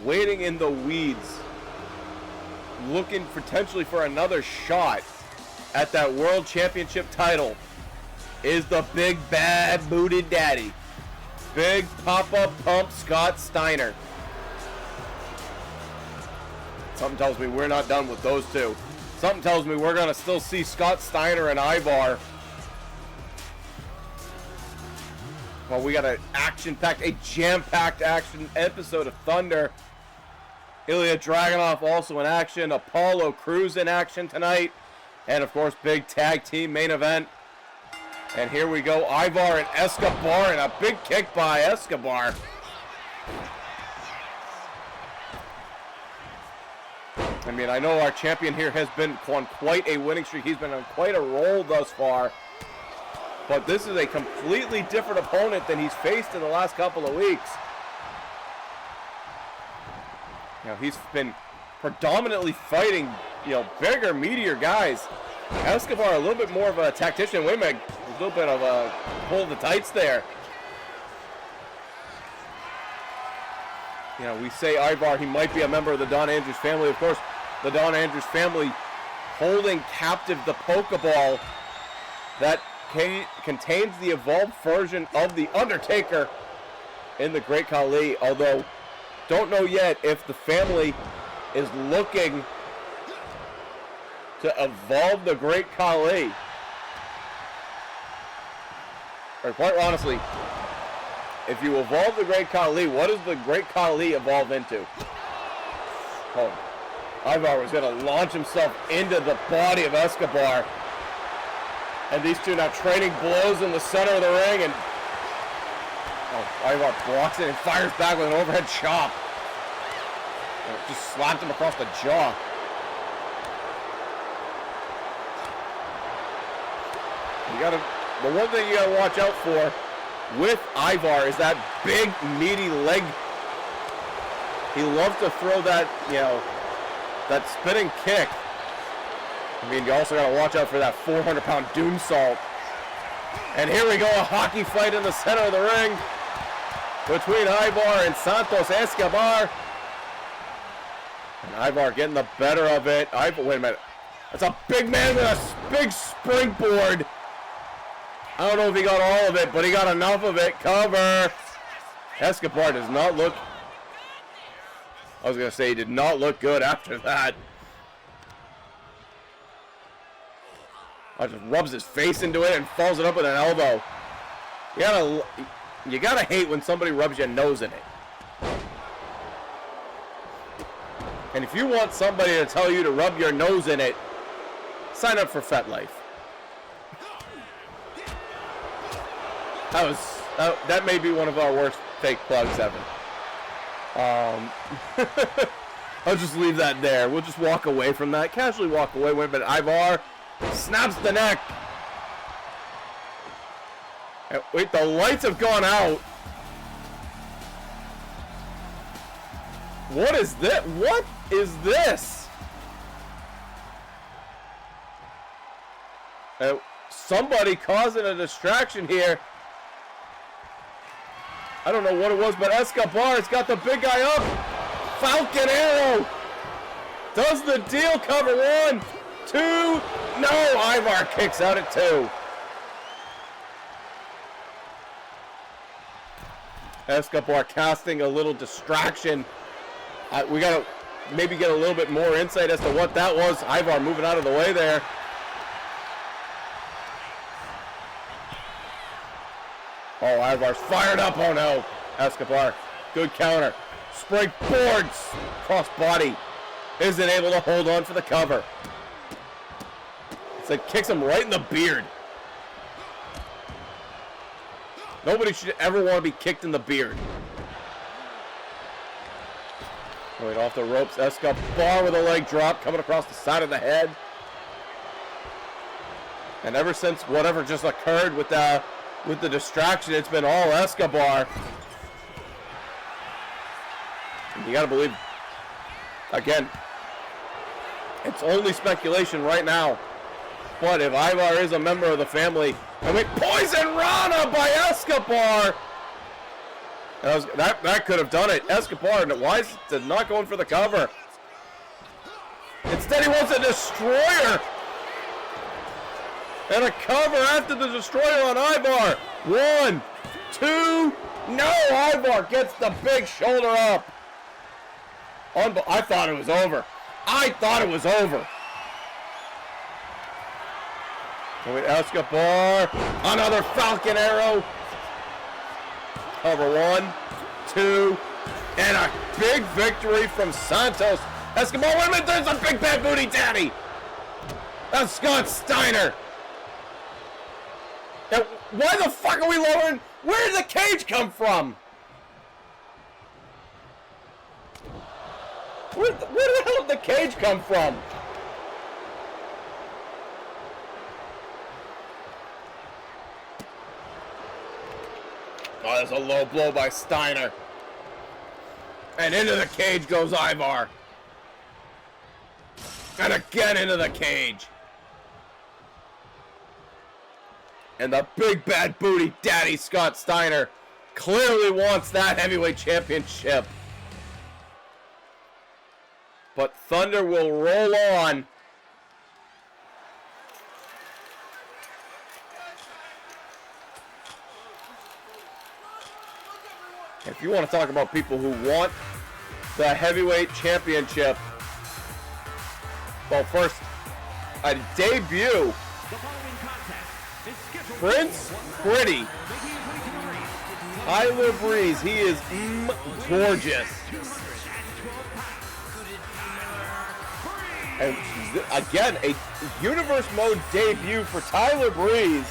Waiting in the weeds. Looking potentially for another shot at that World Championship title is the big bad booted daddy. Big Papa Pump Scott Steiner. Something tells me we're not done with those two. Something tells me we're going to still see Scott Steiner and Ivar. Well, we got an action-packed, a jam-packed action episode of Thunder. Ilya Dragunov also in action. Apollo Crews in action tonight. And, of course, big tag team main event. And here we go, Ivar and Escobar, and a big kick by Escobar. I mean, I know our champion here has been on quite a winning streak. He's been on quite a roll thus far. But this is a completely different opponent than he's faced in the last couple of weeks. You know, he's been predominantly fighting, bigger, meatier guys. Escobar a little bit more of a tactician. Wait a minute, a little bit of a pull the tights there. We say Ivar, he might be a member of the Don Andrews family. Of course, the Don Andrews family holding captive the Pokeball that contains the evolved version of the Undertaker in the Great Khali. Although, don't know yet if the family is looking to evolve the Great Khali. Or quite honestly, if you evolve the Great Khali, what does the Great Khali evolve into? Oh, Ivar was going to launch himself into the body of Escobar. And these two now trading blows in the center of the ring. And Ivar blocks it and fires back with an overhead chop. And just slapped him across the jaw. The one thing you got to watch out for with Ivar is that big, meaty leg He loves to throw that, you know, that spinning kick. I mean, you also got to watch out for that 400-pound doom salt. And here we go, a hockey fight in the center of the ring between Ivar and Santos Escobar. And Ivar getting the better of it. Wait a minute. That's a big man with a big springboard. I don't know if he got all of it, but he got enough of it. Cover. Escobar does not look... I was going to say he did not look good after that. Just rubs his face into it and follows it up with an elbow. You gotta hate when somebody rubs your nose in it. And if you want somebody to tell you to rub your nose in it, sign up for FetLife. That may be one of our worst fake plugs ever. I'll just leave that there. We'll just walk away from that. Casually walk away. Wait a minute. Ivar snaps the neck. Wait, the lights have gone out. What is this? What is this? Somebody causing a distraction here. I don't know what it was, but Escobar's got the big guy up. Falcon Arrow. Does the deal. Cover 1, 2. No, Ivar kicks out at 2. Escobar casting a little distraction. We got to maybe get a little bit more insight as to what that was. Ivar moving out of the way there. Oh, Ivar's fired up. Oh, no. Escobar, good counter. Springboards. Cross body. Isn't able to hold on for the cover. It's like kicks him right in the beard. Nobody should ever want to be kicked in the beard. Wait, off the ropes. Escobar with a leg drop coming across the side of the head. And ever since whatever just occurred with the distraction, it's been all Escobar. You gotta believe, again, it's only speculation right now. But if Ivar is a member of the family, I mean, Poison Rana by Escobar. That could have done it. Escobar, why is it not going for the cover? Instead, he wants a destroyer. And a cover after the destroyer on Ivar. 1, 2. No, Ivar gets the big shoulder up. I thought it was over. I thought it was over. Wait, Escobar. Another Falcon Arrow. Cover 1, 2. And a big victory from Santos. Escobar, wait a minute, there's a big bad booty daddy. That's Scott Steiner. Now, why the fuck are we lowering? Where did the cage come from? Where the hell did the cage come from? Oh, there's a low blow by Steiner. And into the cage goes Ivar. And again into the cage. And the big bad booty daddy Scott Steiner clearly wants that heavyweight championship. But Thunder will roll on. If you want to talk about people who want the heavyweight championship, well, first, a debut. Prince Pretty. Tyler Breeze. He is gorgeous. And again, a Universe Mode debut for Tyler Breeze.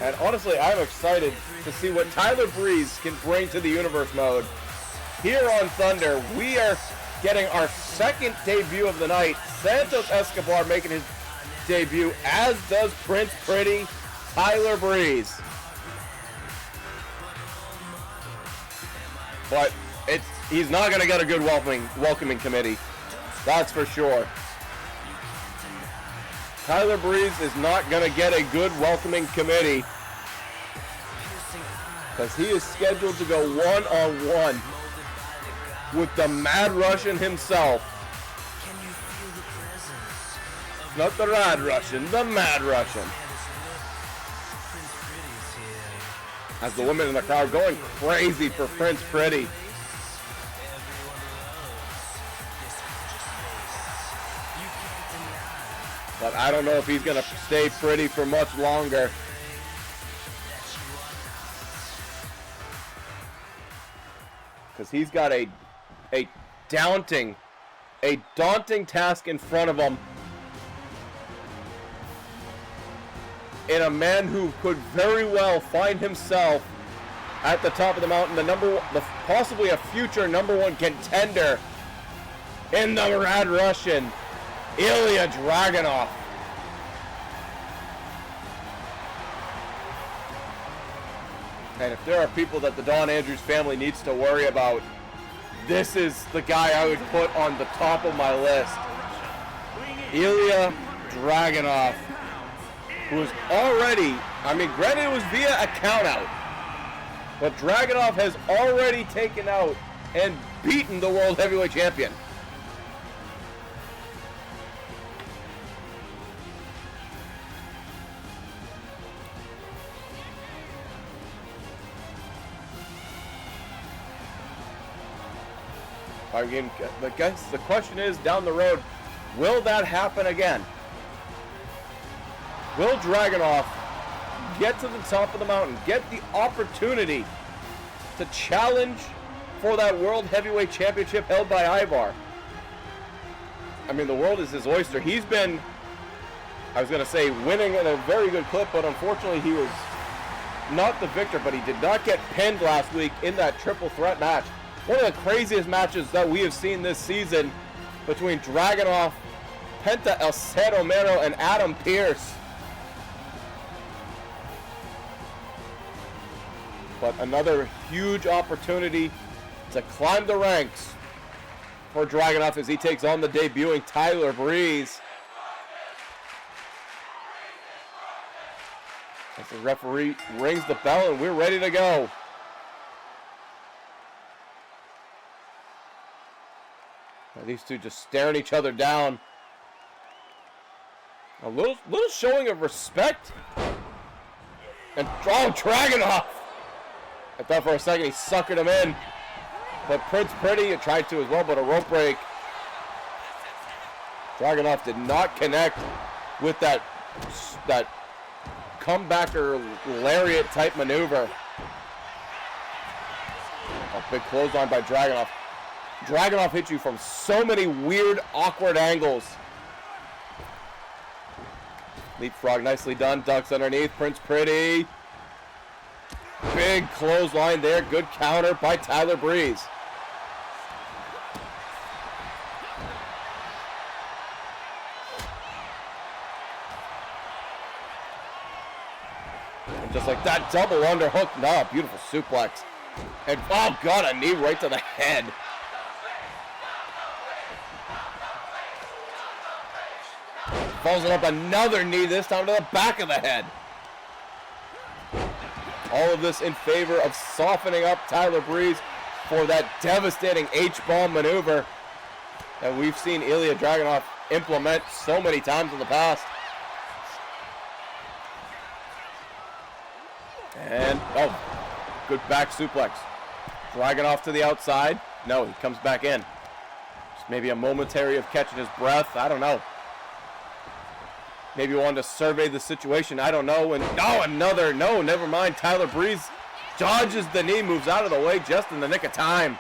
And honestly, I'm excited to see what Tyler Breeze can bring to the Universe Mode. Here on Thunder, we are getting our second debut of the night. Santos Escobar making his debut, as does Prince Pretty, Tyler Breeze. But he's not going to get a good welcoming committee. That's for sure. Tyler Breeze is not going to get a good welcoming committee because he is scheduled to go one-on-one with the Mad Russian himself. Not the Rad Russian, the Mad Russian. As the women in the crowd going crazy for Prince Pretty. But I don't know if he's going to stay pretty for much longer. Because he's got a daunting task in front of him. In a man who could very well find himself at the top of the mountain, possibly a future #1 contender in the Rad Russian, Ilya Dragunov. And if there are people that the Don Andrews family needs to worry about, this is the guy I would put on the top of my list. Ilya Dragunov, who is already, granted it was via a countout, but Dragunov has already taken out and beaten the World Heavyweight Champion. The question is, down the road, will that happen again? Will Dragunov get to the top of the mountain, get the opportunity to challenge for that World Heavyweight Championship held by Ivar? The world is his oyster. He's been, winning at a very good clip, but unfortunately he was not the victor, but he did not get pinned last week in that triple threat match. One of the craziest matches that we have seen this season between Dragunov, Penta El Cero Romero, and Adam Pearce. But another huge opportunity to climb the ranks for Dragunov as he takes on the debuting Tyler Breeze. As the referee rings the bell and we're ready to go. Now these two just staring each other down. A little showing of respect. And Dragunov! I thought for a second he suckered him in. But Prince Pretty tried to as well, but a rope break. Dragunov did not connect with that comebacker lariat type maneuver. A big clothesline by Dragunov. Dragunov hits you from so many weird, awkward angles. Leapfrog nicely done. Ducks underneath. Prince Pretty. Big clothesline there. Good counter by Tyler Breeze. And just like that, double underhook. No, beautiful suplex. And oh god, a knee right to the head. Follows up another knee, this time to the back of the head. All of this in favor of softening up Tyler Breeze for that devastating H-bomb maneuver that we've seen Ilya Dragunov implement so many times in the past. And, oh, good back suplex. Dragunov to the outside. No, he comes back in. Just maybe a momentary of catching his breath. I don't know. Maybe wanted to survey the situation. I don't know. And no, never mind. Tyler Breeze dodges the knee, moves out of the way just in the nick of time.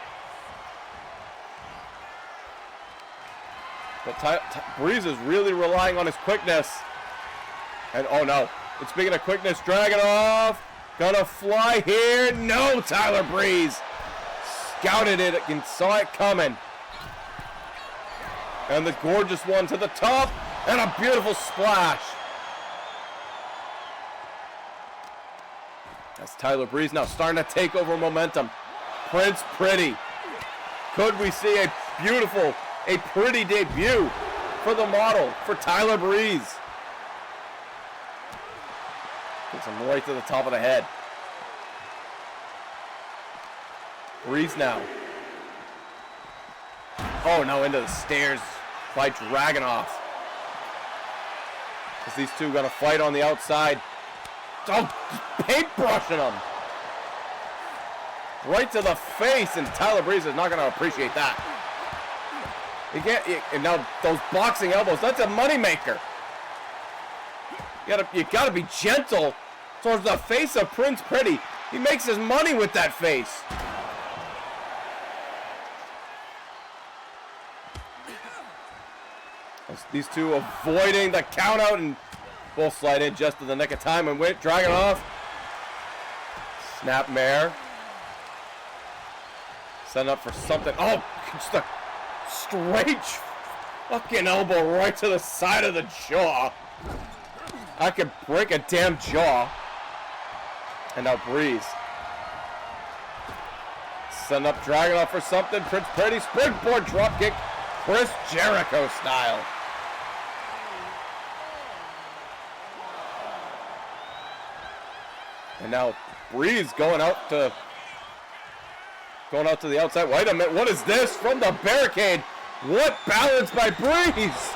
But Breeze is really relying on his quickness. And oh no. And speaking of quickness, Dragunov gonna fly here. No, Tyler Breeze scouted it and saw it coming. And the gorgeous one to the top. And a beautiful splash. That's Tyler Breeze now starting to take over momentum. Prince Pretty Could we see a beautiful, a pretty debut for the model, for Tyler Breeze? Takes him right to the top of the head. Breeze now. Oh no, into the stairs by Dragunov. As these two gonna fight on the outside. Oh, paintbrushing him. Right to the face, and Tyler Breeze is not gonna appreciate that. And now those boxing elbows, that's a moneymaker. You gotta be gentle towards the face of Prince Pretty. He makes his money with that face. These two avoiding the count out, and both slide in just in the nick of time and win. Dragunov. Snapmare. Setting up for something. Oh, just a straight fucking elbow right to the side of the jaw. I could break a damn jaw. And now Breeze. Setting up Dragunov for something. Prince Pretty springboard dropkick. Chris Jericho style. And now Breeze going out to the outside. Wait a minute, what is this from the barricade? What balance by Breeze?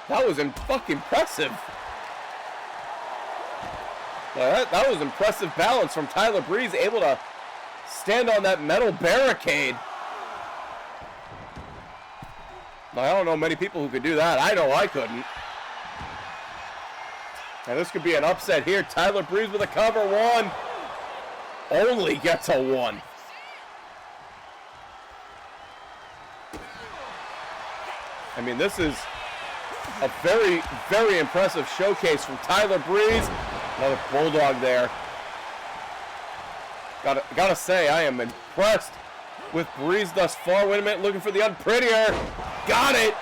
That was fucking impressive. That was impressive balance from Tyler Breeze, able to stand on that metal barricade. I don't know many people who could do that. I know I couldn't. Now this could be an upset here. Tyler Breeze with a cover. One. Only gets a one. I mean, this is a very, very impressive showcase from Tyler Breeze. Another bulldog there. Gotta say, I am impressed with Breeze thus far. Wait a minute, looking for the unprettier. Got it.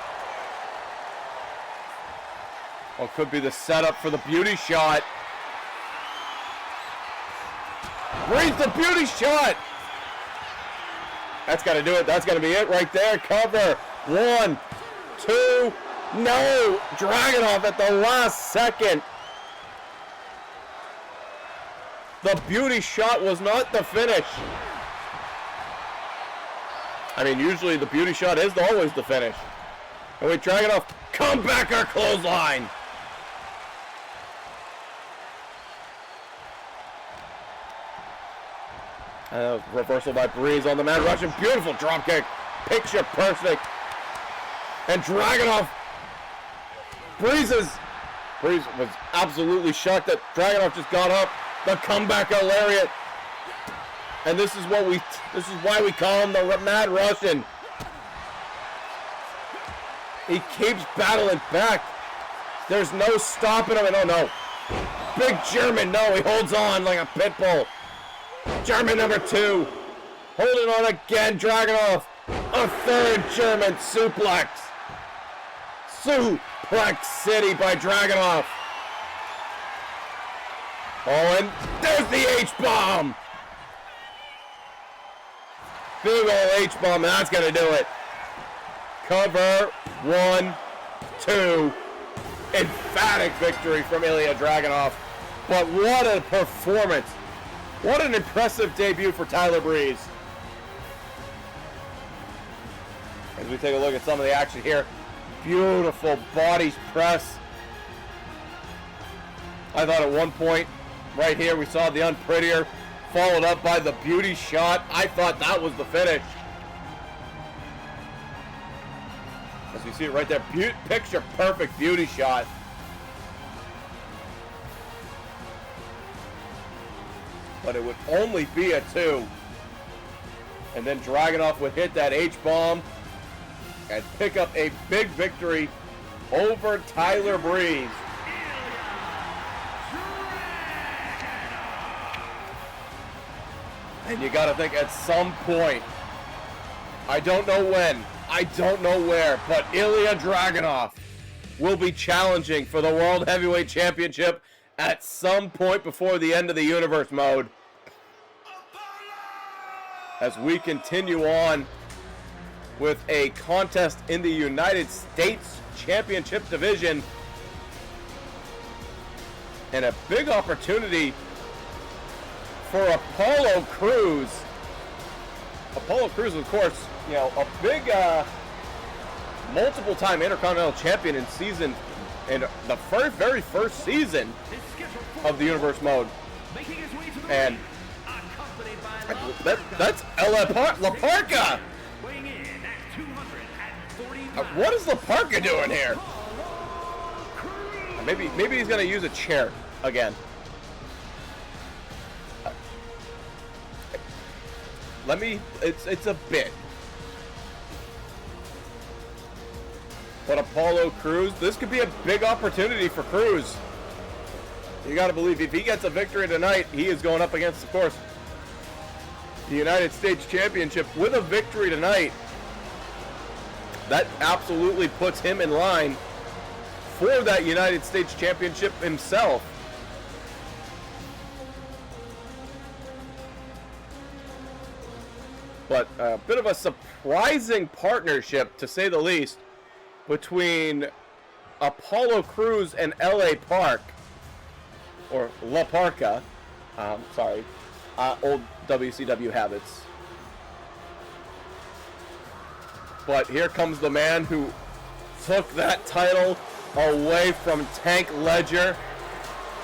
Oh, could be the setup for the beauty shot. Breeze the beauty shot. That's got to do it. That's going to be it right there. Cover. 1, 2. No. Dragunov at the last second. The beauty shot was not the finish. I mean, usually the beauty shot is always the finish. And we Dragunov, come back our clothesline. Reversal by Breeze on the Mad Russian. Beautiful dropkick. Picture perfect. And Dragunov. Breeze was absolutely shocked that Dragunov just got up. The comeback lariat. And this is why we call him the Mad Russian. He keeps battling back. There's no stopping him. And oh no. Big German. No, he holds on like a pit bull. German number 2. Holding on again. Dragunov. A third German suplex. Suplex City by Dragunov. Oh, and there's the H-bomb. Big ol' H-bomb, and that's going to do it. Cover. 1, 2. Emphatic victory from Ilya Dragunov. But what a performance. What an impressive debut for Tyler Breeze. As we take a look at some of the action here. Beautiful body press. I thought at one point, right here, we saw the unprettier, followed up by the beauty shot. I thought that was the finish. As you see it right there, picture perfect beauty shot. But it would only be a 2. And then Dragunov would hit that H-bomb and pick up a big victory over Tyler Breeze. And you got to think at some point, I don't know when, I don't know where, but Ilya Dragunov will be challenging for the World Heavyweight Championship at some point before the end of the Universe Mode. as we continue on with a contest in the United States Championship division. And a big opportunity for Apollo Crews. Apollo Crews, of course, you know, a big multiple-time Intercontinental champion in the very first season of the Universe Mode. And that's La Parka. What is La Parka doing here? Maybe he's gonna use a chair again. It's a bit. But Apollo Crews, this could be a big opportunity for Crews. You gotta believe if he gets a victory tonight, he is going up against, of course, the United States Championship. With a victory tonight, that absolutely puts him in line for that United States Championship himself. But a bit of a surprising partnership, to say the least, between Apollo Crews and LA Park, or La Parka. Sorry, old WCW habits. But here comes the man who took that title away from Tank Ledger,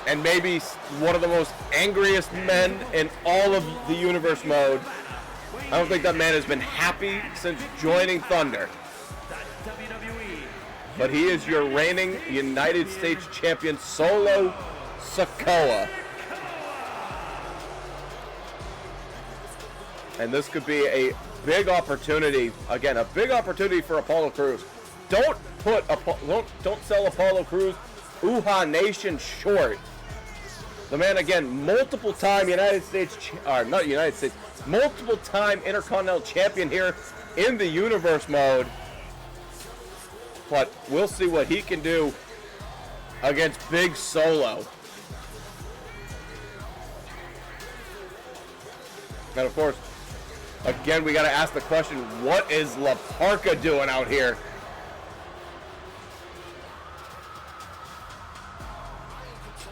and maybe one of the most angriest men in all of the Universe Mode. I don't think that man has been happy since joining Thunder. But he is your reigning United States champion, Solo Sikoa. And this could be a big opportunity. Again, a big opportunity for Apollo Crews. Don't sell Apollo Crews Uha Nation short. The man, again, multiple-time multiple-time Intercontinental champion here in the Universe Mode. But we'll see what he can do against Big Solo. And of course, again, we got to ask the question, what is La Parka doing out here?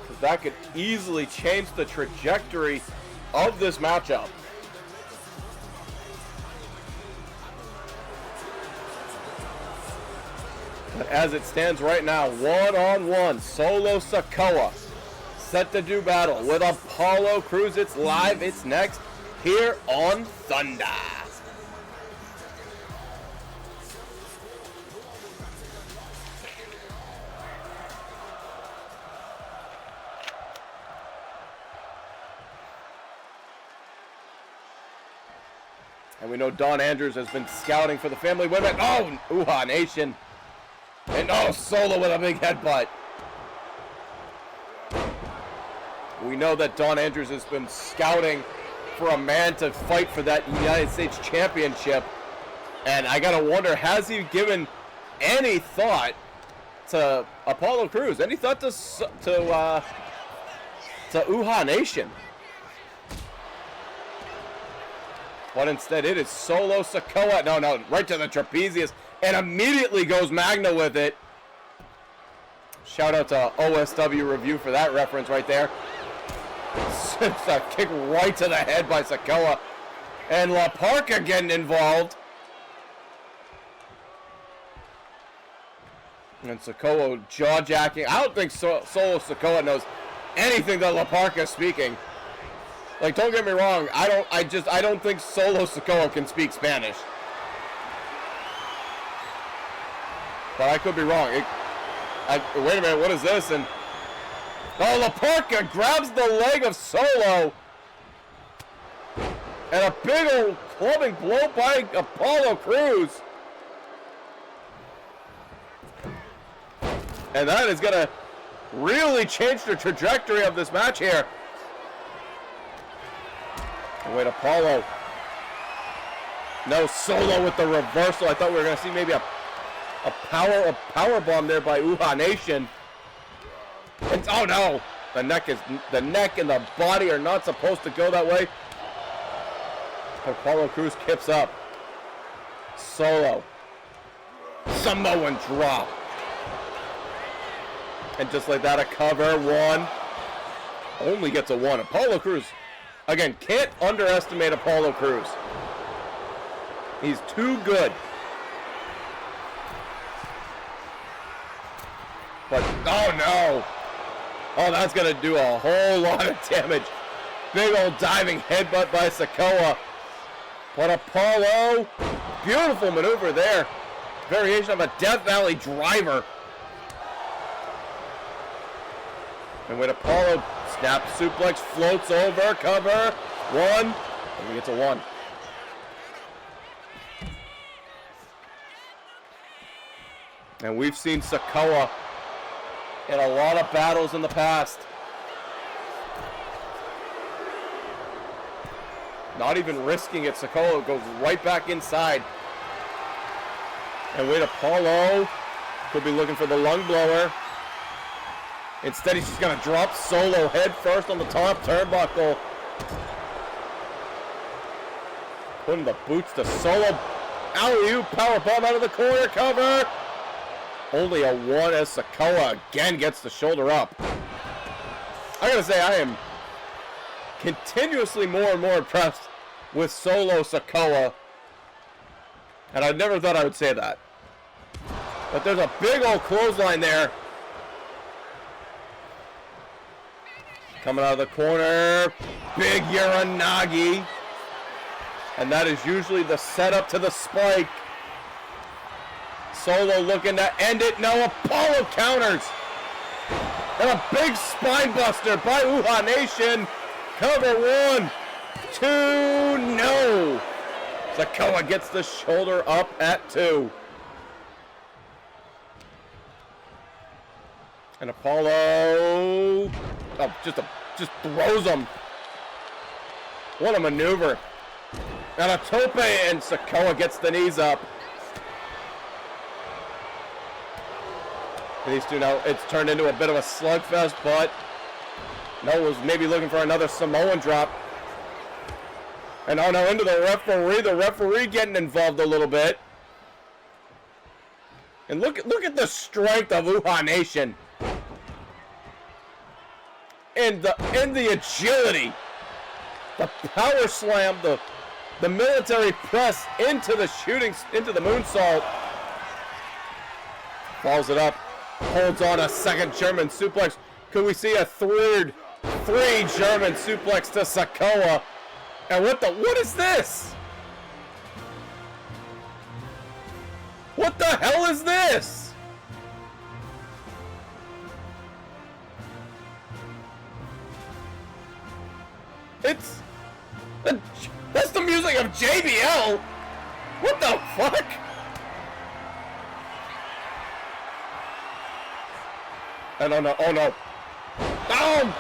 Because that could easily change the trajectory of this matchup. But as it stands right now, one-on-one, Solo Sikoa set to do battle with Apollo Crews. It's live, it's next, here on Thunder. And we know Don Andrews has been scouting for the family women. Oh, Uha Nation. And oh, Solo with a big headbutt. We know that Don Andrews has been scouting for a man to fight for that United States Championship. And I gotta wonder, has he given any thought to Apollo Crews? Any thought to Uha Nation? But instead it is Solo Sikoa. No, right to the trapezius. And immediately goes Magna with it. Shout out to OSW Review for that reference right there. It's a kick right to the head by Sikoa. And La Parka getting involved. And Sikoa jaw-jacking. I don't think Solo Sikoa knows anything that La Parka is speaking. Like, don't get me wrong. I don't think Solo Sikoa can speak Spanish. But I could be wrong. Wait a minute, what is this? And oh, La Parka grabs the leg of Solo. And a big old clubbing blow by Apollo Crews. And that is going to really change the trajectory of this match here. Wait, Apollo. No, Solo with the reversal. I thought we were going to see maybe a power bomb there by Uha Nation. And, oh no, the neck and the body are not supposed to go that way. Apollo Crews kips up. Solo. Samoan drop. And just like that, a cover. One. Only gets a one. Apollo Crews. Again, can't underestimate Apollo Crews. He's too good. But, oh no. Oh, that's going to do a whole lot of damage. Big old diving headbutt by Sikoa. But Apollo, beautiful maneuver there. Variation of a Death Valley driver. And with Apollo, snap suplex, floats over, cover, one, and we get to one. And we've seen Sikoa in a lot of battles in the past. Not even risking it, Sikoa goes right back inside. And with Apollo, could be looking for the lung blower. Instead, he's just going to drop Solo head first on the top turnbuckle. Putting the boots to Solo. Alley-oop, powerbomb out of the corner, cover. Only a one as Sikoa again gets the shoulder up. I gotta say, I am continuously more and more impressed with Solo Sikoa. And I never thought I would say that. But there's a big old clothesline there. Coming out of the corner, big Uranagi. And that is usually the setup to the spike. Solo looking to end it. No, Apollo counters. And a big spine buster by Uhaa Nation. Cover one, two, no. Sikoa gets the shoulder up at two. And Apollo, oh, just throws him. What a maneuver. And a tope, and Sikoa gets the knees up. These two now, it's turned into a bit of a slugfest, but Noah was maybe looking for another Samoan drop. And oh no, into the referee getting involved a little bit. And look at the strength of Uhaa Nation. And the agility. The power slam, the military press into the moonsault. Falls it up. Holds on a second German suplex. Could we see a three German suplex to Sikoa? And what is this? What the hell is this? That's the music of JBL. What the fuck? And oh no. Down!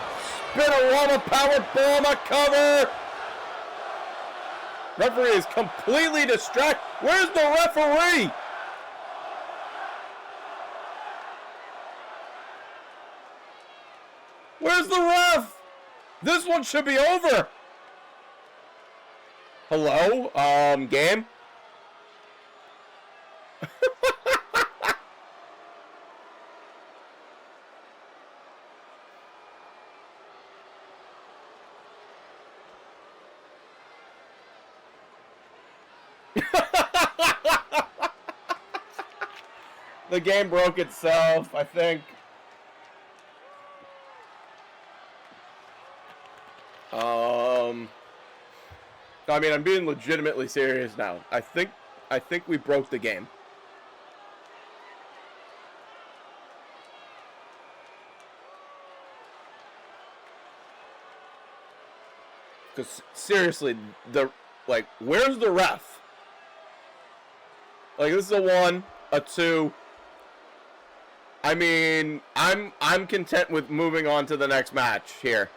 Spinorama power bomb, a cover! Referee is completely distracted. Where's the referee? Where's the ref? This one should be over. Hello? Game? The game broke itself, I think. I mean, I'm being legitimately serious now. I think we broke the game. Because seriously, where's the ref? Like, this is a 1, a 2. I mean, I'm content with moving on to the next match here.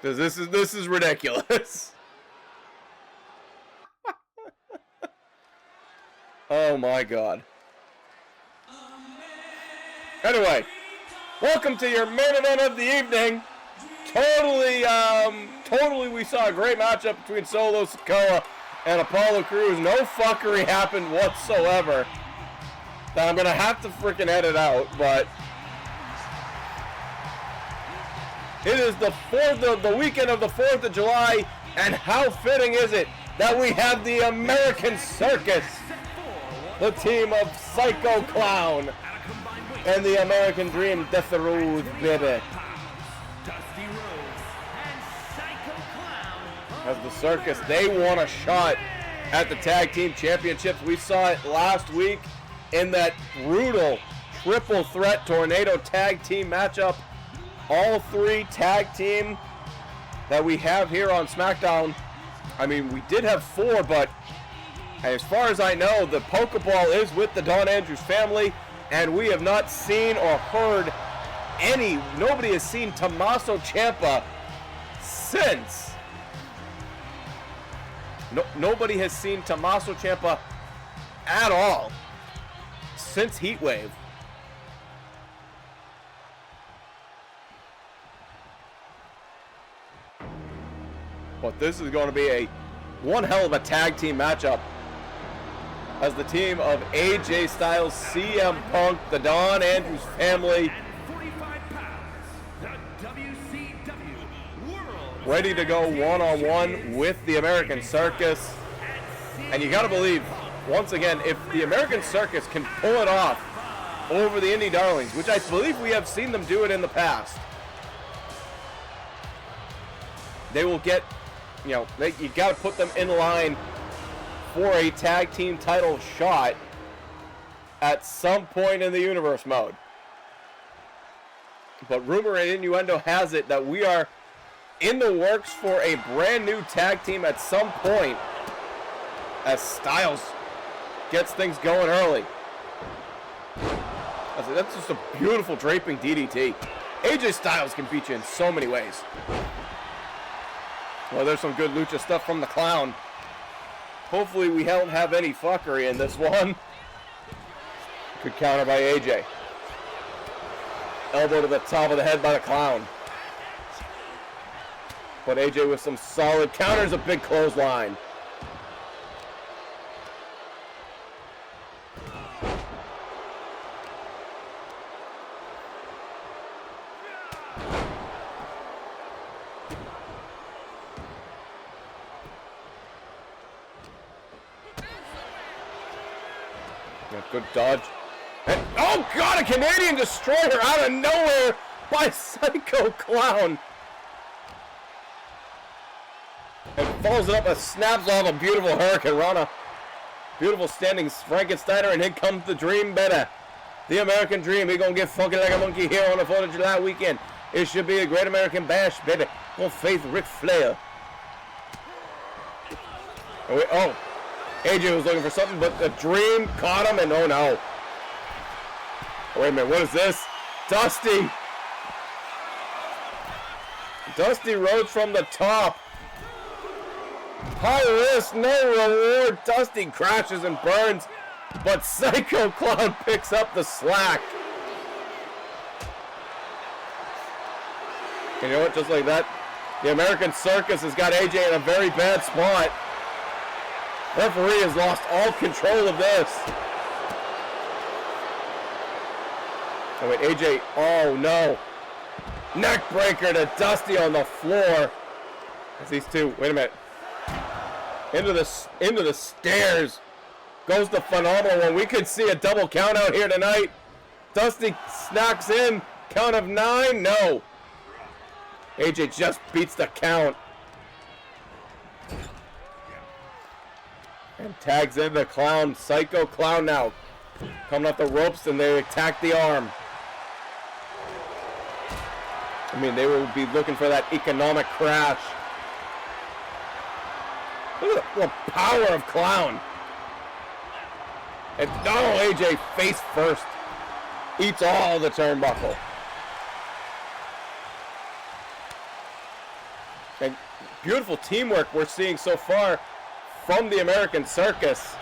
Because this is ridiculous. Oh my god. Anyway, welcome to your main event of the evening. Totally we saw a great matchup between Solo Sikoa and Apollo Crews. No fuckery happened whatsoever. That I'm gonna have to freaking edit out, but it is the weekend of the 4th of July, and how fitting is it that we have the American Circus, the team of Psycho Clown and the American Dream, Death Road, baby. As the Circus, they want a shot at the tag team championships. We saw it last week in that brutal triple threat tornado tag team matchup. All three tag team that we have here on SmackDown. I mean, we did have 4, but as far as I know, the Pokeball is with the Don Andrews family, and we have not seen or heard nobody has seen Tommaso Ciampa since. Nobody has seen Tommaso Ciampa at all since Heatwave. But this is going to be one hell of a tag team matchup, as the team of AJ Styles, CM Punk, the Don Andrews family, ready to go one-on-one with the American Circus. And you got to believe, once again, if the American Circus can pull it off over the Indie Darlings, which I believe we have seen them do it in the past, they will get, you got to put them in line for a tag team title shot at some point in the universe mode. But rumor and innuendo has it that we are in the works for a brand new tag team at some point, as Styles gets things going early. That's just a beautiful draping DDT. AJ Styles can beat you in so many ways. Well, there's some good lucha stuff from the Clown. Hopefully we don't have any fuckery in this one. Good counter by AJ. Elbow to the top of the head by the Clown. But AJ with some solid counters, a big clothesline. Good dodge. And, oh God, a Canadian Destroyer out of nowhere by Psycho Clown. And follows it up and snaps off a beautiful Hurricane Rana. Beautiful standing Frankensteiner, and here comes the Dream better. The American Dream. We're going to get funky like a monkey here on the 4th of July weekend. It should be a great American bash, baby. Gonna face Ric Flair. Oh, AJ was looking for something, but the Dream caught him, and oh no. Oh, wait a minute, what is this? Dusty Rhodes from the top. High risk, no reward. Dusty crashes and burns, but Psycho Clown picks up the slack. And you know what, just like that, the American Circus has got AJ in a very bad spot. Referee has lost all control of this. Oh wait, AJ, oh no. Neck breaker to Dusty on the floor. As these two, wait a minute. Into the stairs goes the Phenomenal One. We could see a double count out here tonight. Dusty snacks in, count of 9, no. AJ just beats the count. And tags in the Clown, Psycho Clown now. Coming up the ropes, and they attack the arm. I mean, they will be looking for that economic crash. Look at the power of Clown. And oh, AJ face first. Eats all the turnbuckle. And beautiful teamwork we're seeing so far from the American Circus.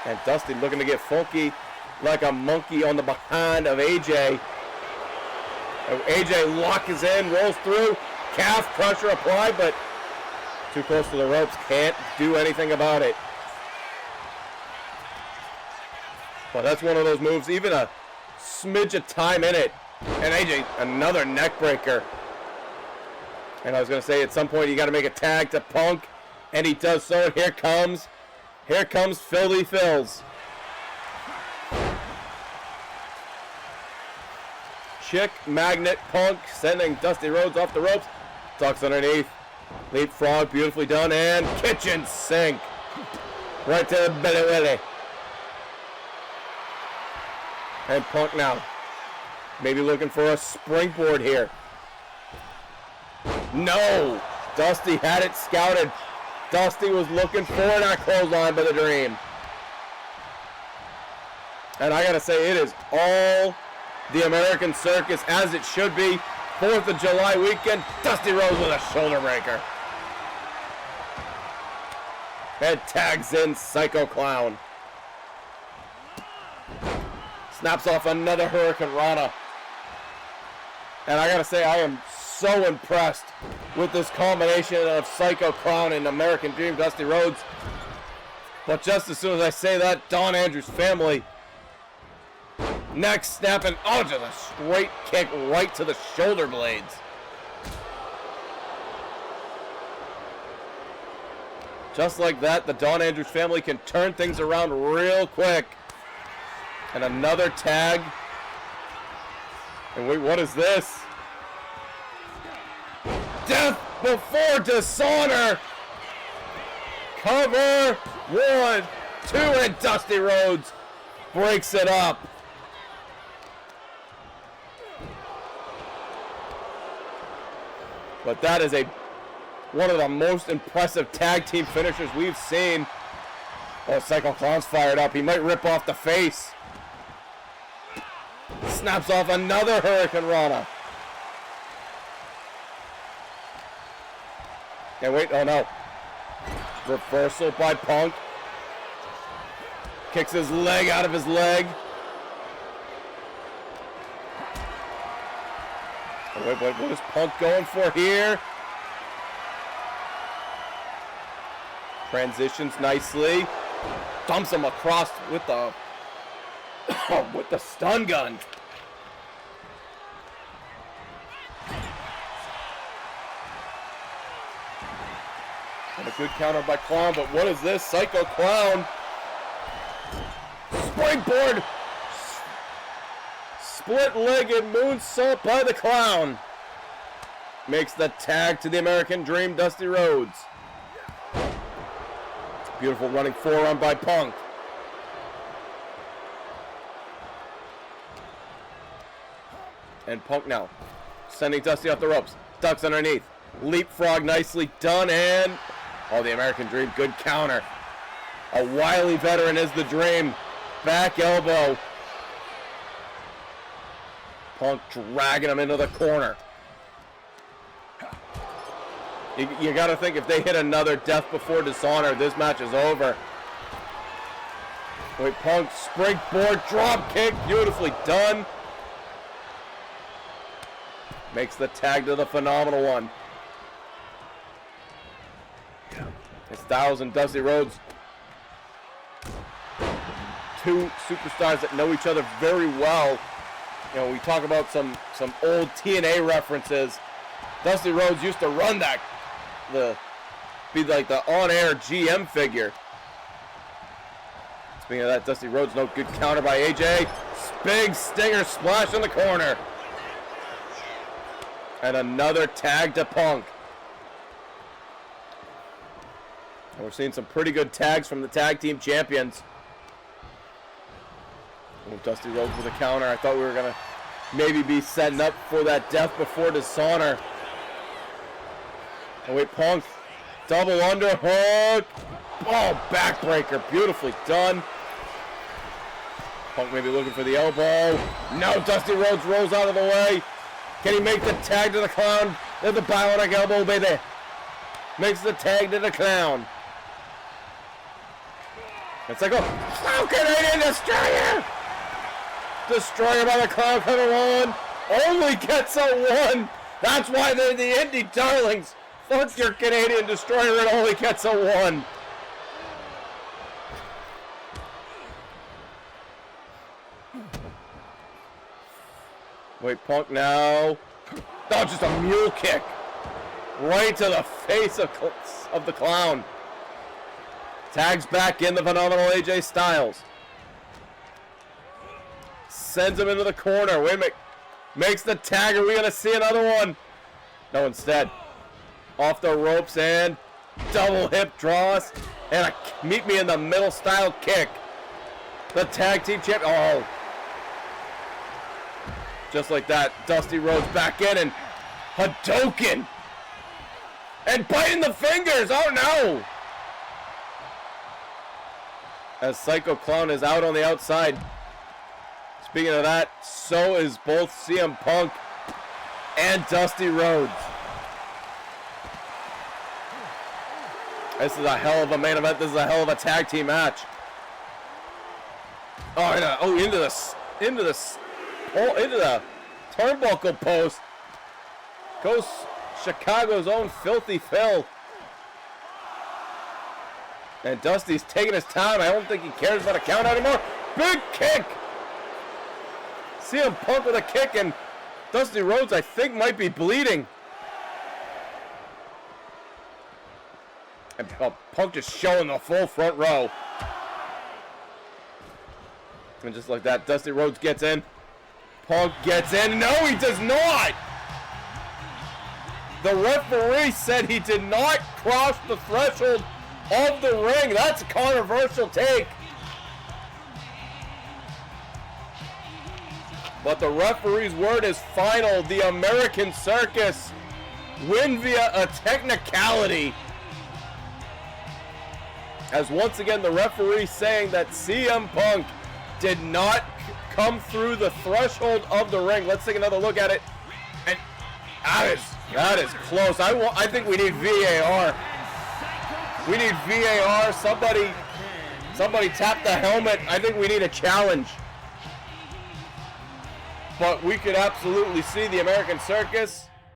And Dusty looking to get funky like a monkey on the behind of AJ. AJ locks in, rolls through, calf crusher applied, but too close to the ropes, can't do anything about it. Well, that's one of those moves, even a smidge of time in it. And AJ, another neck breaker. And I was going to say, at some point, you got to make a tag to Punk. And he does so. And here comes Philly Phils. Chick Magnet Punk sending Dusty Rhodes off the ropes. Tucks underneath. Leapfrog, beautifully done. And kitchen sink. Right to the belly willy. And Punk now. Maybe looking for a springboard here. No! Dusty had it scouted. Dusty was looking for that clothesline by the Dream. And I gotta say, it is all the American Circus as it should be. 4th of July weekend. Dusty Rhodes with a shoulder breaker. And tags in Psycho Clown. Snaps off another Hurricane Rana. And I gotta say, I am so impressed with this combination of Psycho Clown and American Dream Dusty Rhodes. But just as soon as I say that, Don Andrews family. Next snapping, oh, just a straight kick right to the shoulder blades. Just like that, the Don Andrews family can turn things around real quick. And another tag. And wait, what is this? Death before dishonor. Cover. 1, 2, and Dusty Rhodes breaks it up. But that is one of the most impressive tag team finishers we've seen. Oh, Psycho Clown's fired up. He might rip off the face. Snaps off another Hurricane Rana. And wait, oh no. Reversal by Punk. Kicks his leg out of his leg. Oh, wait, what is Punk going for here? Transitions nicely. Dumps him across with the with the stun gun. And a good counter by Clown, but what is this? Psycho Clown. Springboard. Split-legged moonsault by the Clown. Makes the tag to the American Dream, Dusty Rhodes. Beautiful running forearm by Punk. And Punk now sending Dusty off the ropes. Ducks underneath. Leapfrog nicely done, and oh, the American Dream, good counter. A wily veteran is the Dream. Back elbow. Punk dragging him into the corner. You got to think if they hit another Death Before Dishonor, this match is over. Wait, Punk springboard drop kick, beautifully done. Makes the tag to the Phenomenal One. It's Styles and Dusty Rhodes. Two superstars that know each other very well. You know, we talk about some old TNA references. Dusty Rhodes used to run that, be like the on-air GM figure. Speaking of that, Dusty Rhodes, no good counter by AJ. Big stinger splash in the corner. And another tag to Punk. And we're seeing some pretty good tags from the tag team champions. Oh, Dusty Rhodes with a counter. I thought we were going to maybe be setting up for that Death Before Dishonor. Oh, wait, Punk. Double underhook. Oh, backbreaker. Beautifully done. Punk maybe looking for the elbow. No, Dusty Rhodes rolls out of the way. Can he make the tag to the Clown? There's the bionic elbow, baby. Makes the tag to the Clown. It's like, oh, Canadian Destroyer! Destroyer by the Clown coming on. only gets a 1. That's why they're the indie darlings. Fuck your Canadian Destroyer, it only gets a 1. Wait, Punk now. Oh, just a mule kick. Right to the face of the clown. Tags back in the phenomenal AJ Styles. Sends him into the corner. Wait a minute. Makes the tag. Are we going to see another one? No, instead. Off the ropes and double hip draws. And a meet me in the middle style kick. The tag team champ. Oh. Just like that. Dusty Rhodes back in and Hadouken. And biting the fingers. Oh no. As Psycho Clown is out on the outside. Speaking of that, so is both CM Punk and Dusty Rhodes. This is a hell of a main event. This is a hell of a tag team match. Oh, into the turnbuckle post. Goes Chicago's own Filthy Phil. And Dusty's taking his time. I don't think he cares about a count anymore. Big kick. CM Punk with a kick, and Dusty Rhodes, I think, might be bleeding. And Punk just showing the full front row. And just like that, Dusty Rhodes gets in. Punk gets in. No, he does not. The referee said he did not cross the threshold of the ring. That's a controversial take. But the referee's word is final. The American Circus win via a technicality. As once again, the referee saying that CM Punk did not come through the threshold of the ring. Let's take another look at it. And that is close. I think we need VAR. We need VAR. Somebody tap the helmet. I think we need a challenge. But we could absolutely see the American Circus